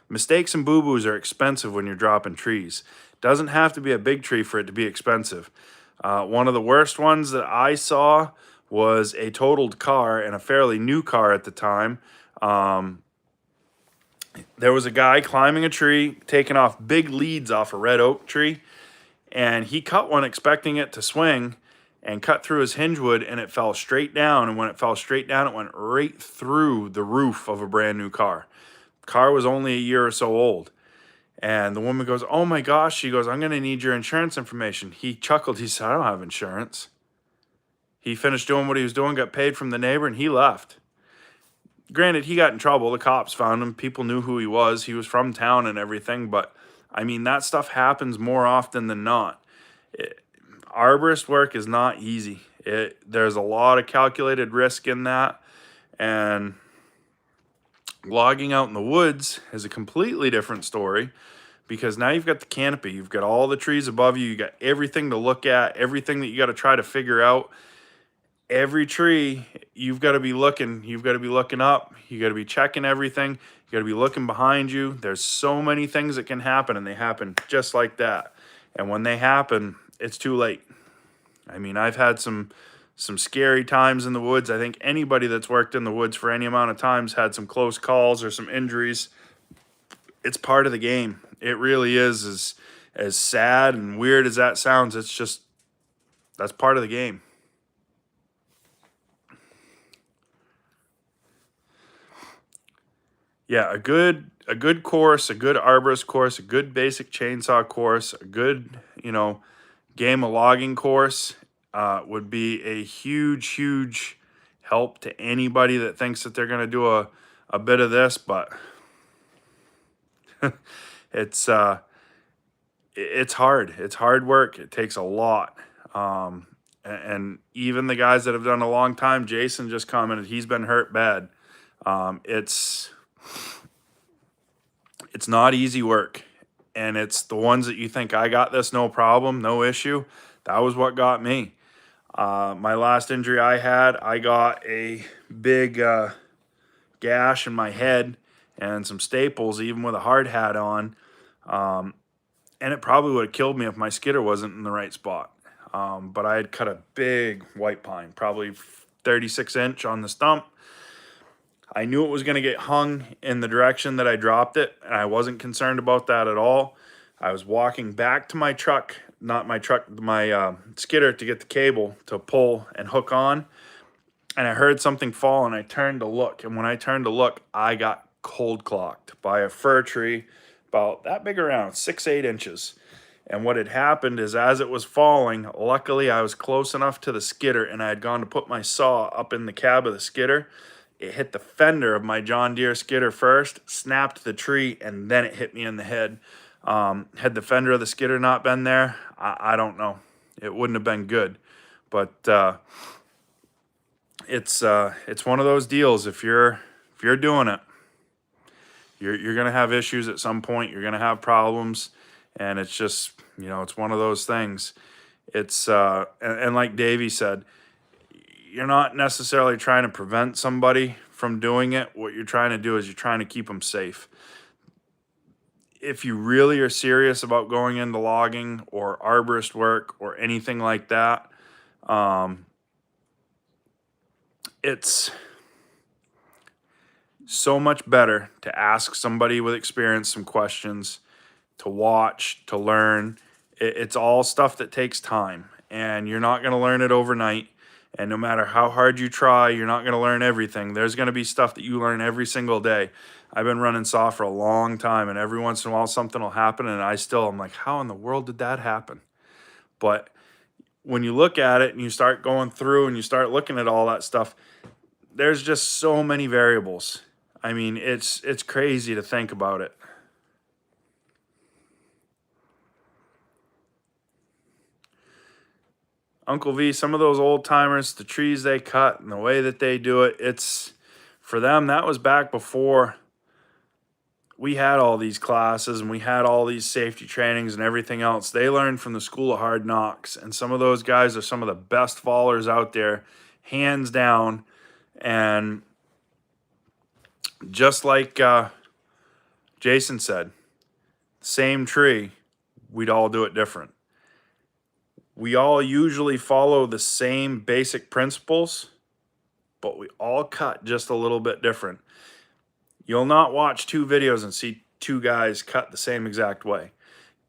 Mistakes and boo-boos are expensive when you're dropping trees. Doesn't have to be a big tree for it to be expensive. One of the worst ones that I saw was a totaled car, and a fairly new car at the time. There was a guy climbing a tree, taking off big leads off a red oak tree, and he cut one expecting it to swing and cut through his hinge wood, and it fell straight down. And when it fell straight down, it went right through the roof of a brand new car. The car was only a year or so old. And the woman goes, "Oh my gosh," she goes, "I'm going to need your insurance information." He chuckled. He said, "I don't have insurance." He finished doing what he was doing, got paid from the neighbor, and he left. Granted, he got in trouble. The cops found him. People knew who he was. He was from town and everything. But, I mean, that stuff happens more often than not. Arborist work is not easy. There's a lot of calculated risk in that. And logging out in the woods is a completely different story, because now you've got the canopy. You've got all the trees above you. You got everything to look at, everything that you got to try to figure out. every tree, you've got to be looking. You've got to be looking up. You got to be checking everything. You got to be looking behind you. There's so many things that can happen, and they happen just like that. And when they happen, it's too late. I mean, I've had some scary times in the woods. I think anybody that's worked in the woods for any amount of times had some close calls or some injuries. It's part of the game. It really is. As sad and weird as that sounds, it's just, that's part of the game. Yeah, a good course, a good arborist course, a good basic chainsaw course, a good, game of logging course would be a huge help to anybody that thinks that they're going to do a bit of this, but it's it's hard. It's hard work. It takes a lot. And even the guys that have done a long time, Jason just commented, he's been hurt bad. It's not easy work. And it's the ones that you think, I got this, no problem, no issue. That was what got me. My last injury I had, I got a big gash in my head and some staples, even with a hard hat on. And it probably would have killed me if my skidder wasn't in the right spot. But I had cut a big white pine, probably 36 inch on the stump. I knew it was going to get hung in the direction that I dropped it, and I wasn't concerned about that at all. I was walking back to my truck, not my truck, my skidder, to get the cable to pull and hook on, and I heard something fall, and I turned to look, and when I turned to look, I got cold clocked by a fir tree about that big around, 6-8 inches. And what had happened is, as it was falling, luckily I was close enough to the skidder, and I had gone to put my saw up in the cab of the skidder. It hit the fender of my John Deere skidder first, snapped the tree, and then it hit me in the head. Had the fender of the skidder not been there, I don't know. It wouldn't have been good. But it's one of those deals. If you're doing it, you're gonna have issues at some point. You're gonna have problems, and it's just, it's one of those things. It's and like Davey said, you're not necessarily trying to prevent somebody from doing it. What you're trying to do is you're trying to keep them safe. If you really are serious about going into logging or arborist work or anything like that, it's so much better to ask somebody with experience some questions, to watch, to learn. It's all stuff that takes time, and you're not going to learn it overnight. And no matter how hard you try, you're not going to learn everything. There's going to be stuff that you learn every single day. I've been running saw for a long time, and every once in a while something will happen, and I'm like, how in the world did that happen? But when you look at it and you start going through and you start looking at all that stuff, there's just so many variables. I mean, it's crazy to think about it. Uncle V, some of those old timers, the trees they cut and the way that they do it, it's, for them, that was back before we had all these classes and we had all these safety trainings and everything else. They learned from the School of Hard Knocks, and some of those guys are some of the best fallers out there, hands down. And just like Jason said, same tree, we'd all do it different. We all usually follow the same basic principles, but we all cut just a little bit different. You'll not watch two videos and see two guys cut the same exact way.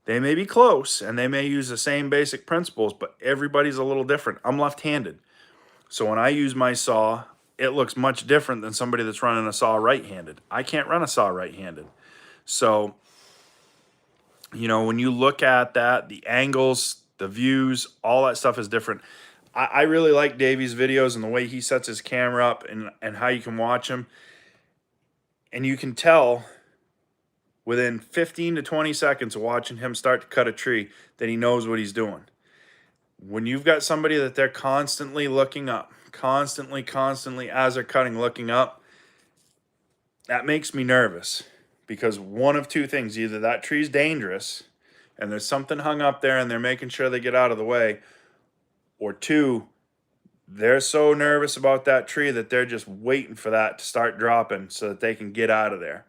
They may be close and they may use the same basic principles, but everybody's a little different. I'm left-handed. So when I use my saw, it looks much different than somebody that's running a saw right-handed. I can't run a saw right-handed. So, when you look at that, the angles, the views, all that stuff is different. I really like Davey's videos and the way he sets his camera up and how you can watch him. And you can tell within 15 to 20 seconds of watching him start to cut a tree that he knows what he's doing. When you've got somebody that they're constantly looking up, constantly as they're cutting, looking up, that makes me nervous. Because one of two things, either that tree's dangerous and there's something hung up there and they're making sure they get out of the way, or two, they're so nervous about that tree that they're just waiting for that to start dropping so that they can get out of there.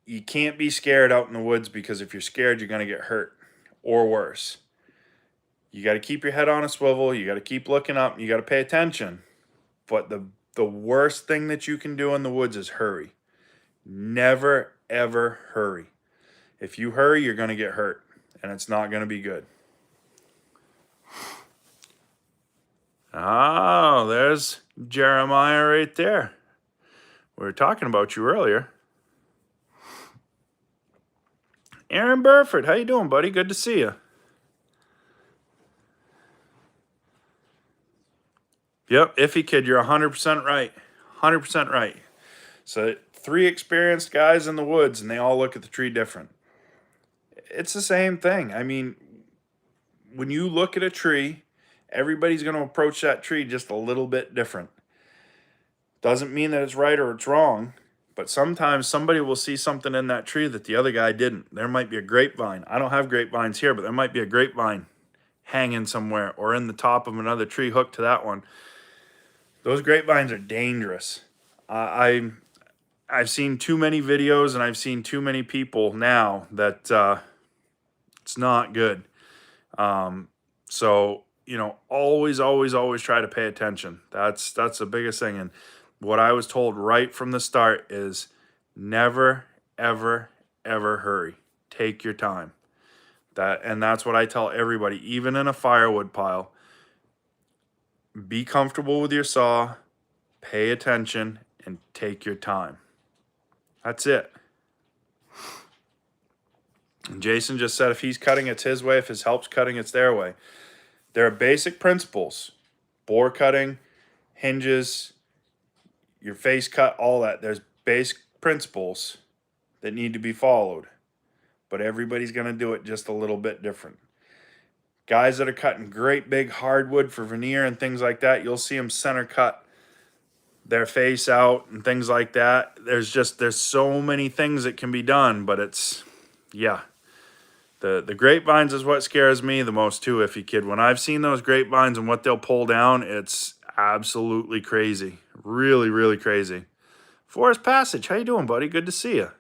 You can't be scared out in the woods, because if you're scared, you're going to get hurt or worse. You got to keep your head on a swivel. You got to keep looking up. You got to pay attention. But the worst thing that you can do in the woods is hurry. Never, ever hurry. If you hurry, you're going to get hurt, and it's not going to be good. Oh, there's Jeremiah right there. We were talking about you earlier. Aaron Burford, how you doing, buddy? Good to see you. Yep, Iffy Kid, you're 100% right. 100% right. So 3 experienced guys in the woods, and they all look at the tree different. It's the same thing. I mean, when you look at a tree, everybody's going to approach that tree just a little bit different. Doesn't mean that it's right or it's wrong, but sometimes somebody will see something in that tree that the other guy didn't. There might be a grapevine. I don't have grapevines here, but there might be a grapevine hanging somewhere or in the top of another tree hooked to that one. Those grapevines are dangerous. I've seen too many videos, and I've seen too many people now that it's not good. So, always, always, always try to pay attention. That's the biggest thing. And what I was told right from the start is never, ever, ever hurry. Take your time. And that's what I tell everybody, even in a firewood pile. Be comfortable with your saw, pay attention, and take your time. That's it. And Jason just said if he's cutting, it's his way. If his help's cutting, it's their way. There are basic principles. Bore cutting, hinges, your face cut, all that. There's basic principles that need to be followed. But everybody's going to do it just a little bit different. Guys that are cutting great big hardwood for veneer and things like that, you'll see them center cut their face out and things like that. There's so many things that can be done, but it's, yeah. The grapevines is what scares me the most too, Iffy Kid. When I've seen those grapevines and what they'll pull down, it's absolutely crazy. Really, really crazy. Forest Passage, how you doing, buddy? Good to see you.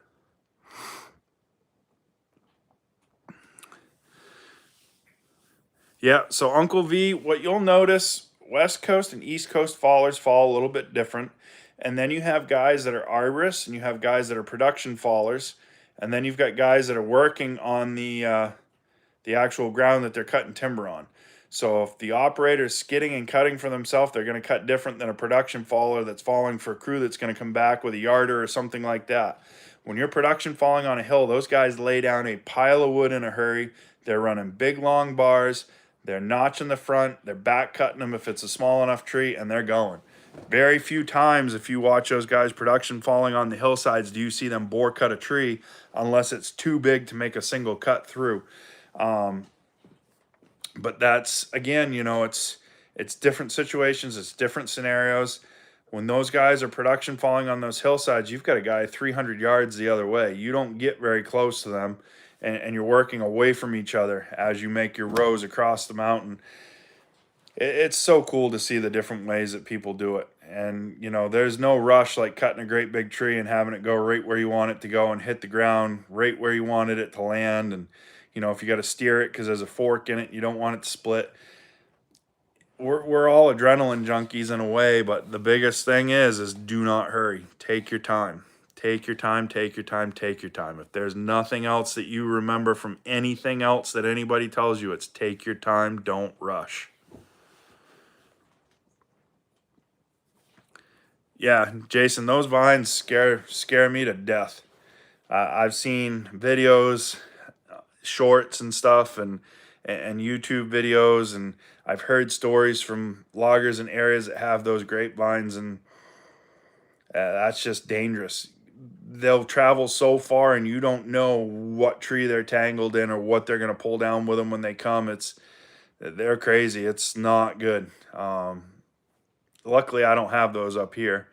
Yeah, so Uncle V, what you'll notice, West Coast and East Coast fallers fall a little bit different. And then you have guys that are arborists, and you have guys that are production fallers. And then you've got guys that are working on the actual ground that they're cutting timber on. So if the operator's skidding and cutting for themselves, they're going to cut different than a production faller that's falling for a crew that's going to come back with a yarder or something like that. When you're production falling on a hill, those guys lay down a pile of wood in a hurry. They're running big, long bars. They're notching the front. They're back cutting them if it's a small enough tree, and they're going. Very few times, if you watch those guys production falling on the hillsides, do you see them bore cut a tree unless it's too big to make a single cut through. But that's, again, it's different situations. It's different scenarios. When those guys are production falling on those hillsides, you've got a guy 300 yards the other way. You don't get very close to them, and you're working away from each other as you make your rows across the mountain. It's so cool to see the different ways that people do it. And, there's no rush like cutting a great big tree and having it go right where you want it to go and hit the ground right where you wanted it to land. And, if you got to steer it because there's a fork in it, you don't want it to split. We're all adrenaline junkies in a way, but the biggest thing is do not hurry. Take your time. Take your time, take your time, take your time. If there's nothing else that you remember from anything else that anybody tells you, it's take your time, don't rush. Yeah, Jason, those vines scare me to death. I've seen videos, shorts and stuff, and YouTube videos, and I've heard stories from loggers in areas that have those grapevines, and that's just dangerous. They'll travel so far, and you don't know what tree they're tangled in or what they're going to pull down with them when they come. They're crazy. It's not good. Luckily, I don't have those up here,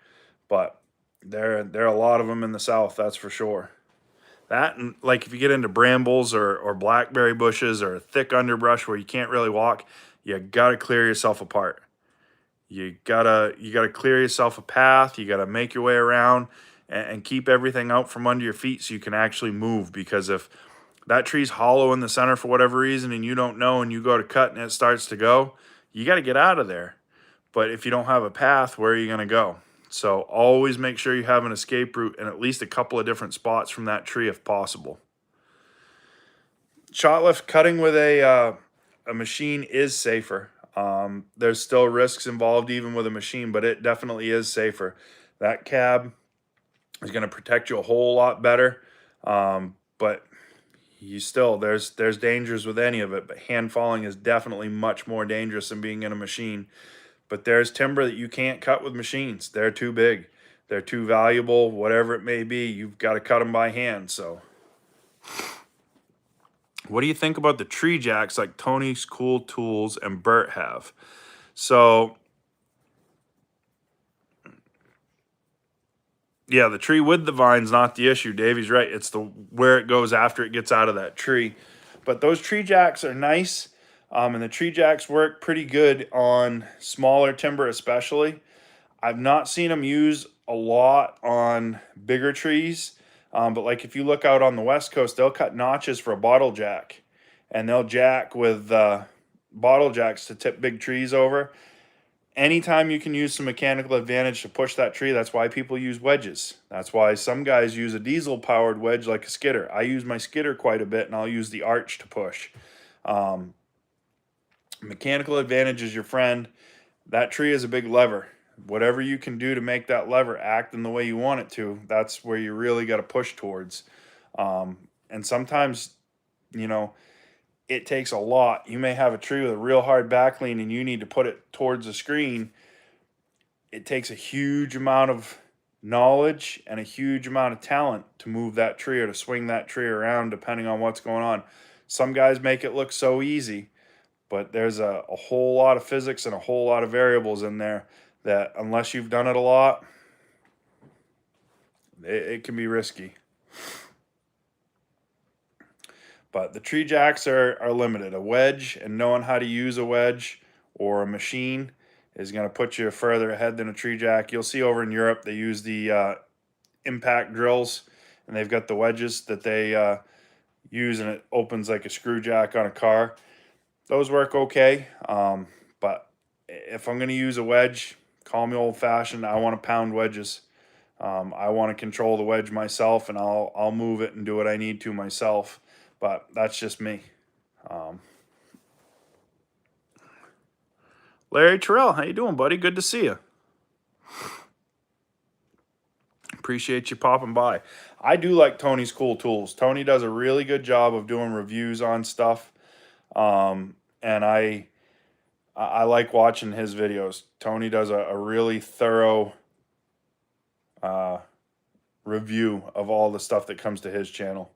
but there are a lot of them in the south, that's for sure. That, and like if you get into brambles or blackberry bushes or thick underbrush where you can't really walk, you got to clear yourself apart. You gotta clear yourself a path. You gotta make your way around and keep everything out from under your feet so you can actually move. Because if that tree's hollow in the center for whatever reason and you don't know and you go to cut and it starts to go, you got to get out of there. But if you don't have a path, where are you going to go? So always make sure you have an escape route in at least a couple of different spots from that tree if possible. Shot lift cutting with a machine is safer. There's still risks involved even with a machine, but it definitely is safer. That cab is going to protect you a whole lot better. But you still there's dangers with any of it, but hand falling is definitely much more dangerous than being in a machine. But there's timber that you can't cut with machines. They're too big. They're too valuable, whatever it may be. You've got to cut them by hand. So what do you think about the tree jacks like Tony's Cool Tools and Bert have? So yeah, the tree with the vine's not the issue. Davey's right. It's the where it goes after it gets out of that tree. But those tree jacks are nice, and the tree jacks work pretty good on smaller timber especially. I've not seen them used a lot on bigger trees, but like if you look out on the West Coast, they'll cut notches for a bottle jack, and they'll jack with bottle jacks to tip big trees over. Anytime you can use some mechanical advantage to push that tree, that's why people use wedges. That's why some guys use a diesel powered wedge like a skidder. I use my skidder quite a bit and I'll use the arch to push. Mechanical advantage is your friend. That tree is a big lever. Whatever you can do to make that lever act in the way you want it to, that's where you really got to push towards. And sometimes, you know, it takes a lot. You may have a tree with a real hard back lean and you need to put it towards the screen. It takes a huge amount of knowledge and a huge amount of talent to move that tree or to swing that tree around depending on what's going on. Some guys make it look so easy, but there's a whole lot of physics and a whole lot of variables in there that unless you've done it a lot, it can be risky. But the tree jacks are limited. A wedge and knowing how to use a wedge or a machine is going to put you further ahead than a tree jack. You'll see over in Europe they use the impact drills, and they've got the wedges that they use, and it opens like a screw jack on a car. Those work okay, but if I'm going to use a wedge, call me old-fashioned. I want to pound wedges. I want to control the wedge myself, and I'll move it and do what I need to myself. But that's just me. Larry Terrell, how you doing, buddy? Good to see you. Appreciate you popping by. I do like Tony's Cool Tools. Tony does a really good job of doing reviews on stuff, and I like watching his videos. Tony does a really thorough review of all the stuff that comes to his channel.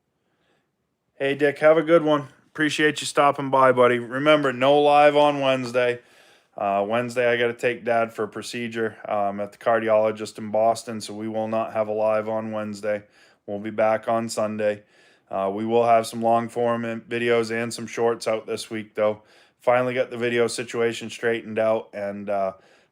Hey, Dick, have a good one. Appreciate you stopping by, buddy. Remember, no live on Wednesday. Wednesday, I got to take Dad for a procedure at the cardiologist in Boston, so we will not have a live on Wednesday. We'll be back on Sunday. We will have some long-form videos and some shorts out this week, though. Finally got the video situation straightened out, and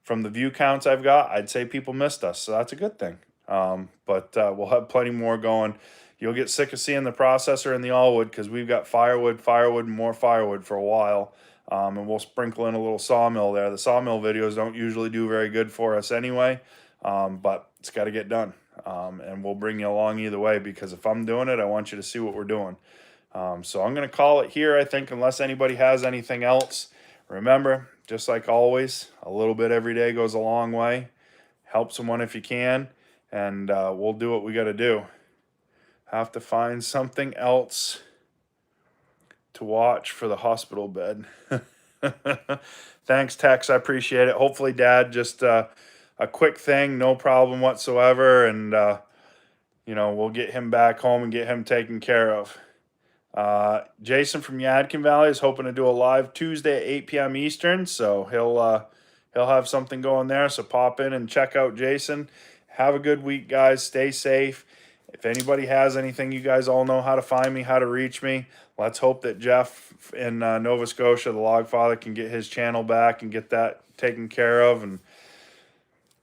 from the view counts I've got, I'd say people missed us, so that's a good thing. But we'll have plenty more going. You'll get sick of seeing the processor and the all-wood because we've got firewood, and more firewood for a while. And we'll sprinkle in a little sawmill there. The sawmill videos don't usually do very good for us anyway, but it's got to get done. And we'll bring you along either way because if I'm doing it, I want you to see what we're doing. So I'm going to call it here, I think, unless anybody has anything else. Remember, just like always, a little bit every day goes a long way. Help someone if you can, and we'll do what we got to do. Have to find something else to watch for the hospital bed. Thanks, Tex. I appreciate it. Hopefully, Dad, just a quick thing, no problem whatsoever, and we'll get him back home and get him taken care of. Jason from Yadkin Valley is hoping to do a live Tuesday at 8 p.m. Eastern, so he'll have something going there. So pop in and check out Jason. Have a good week, guys. Stay safe. If anybody has anything, you guys all know how to find me, how to reach me. Let's hope that Jeff in Nova Scotia, the Log Father, can get his channel back and get that taken care of, and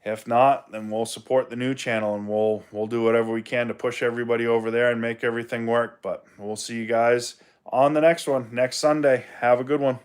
if not, then we'll support the new channel, and we'll do whatever we can to push everybody over there and make everything work. But we'll see you guys on the next one next Sunday. Have a good one.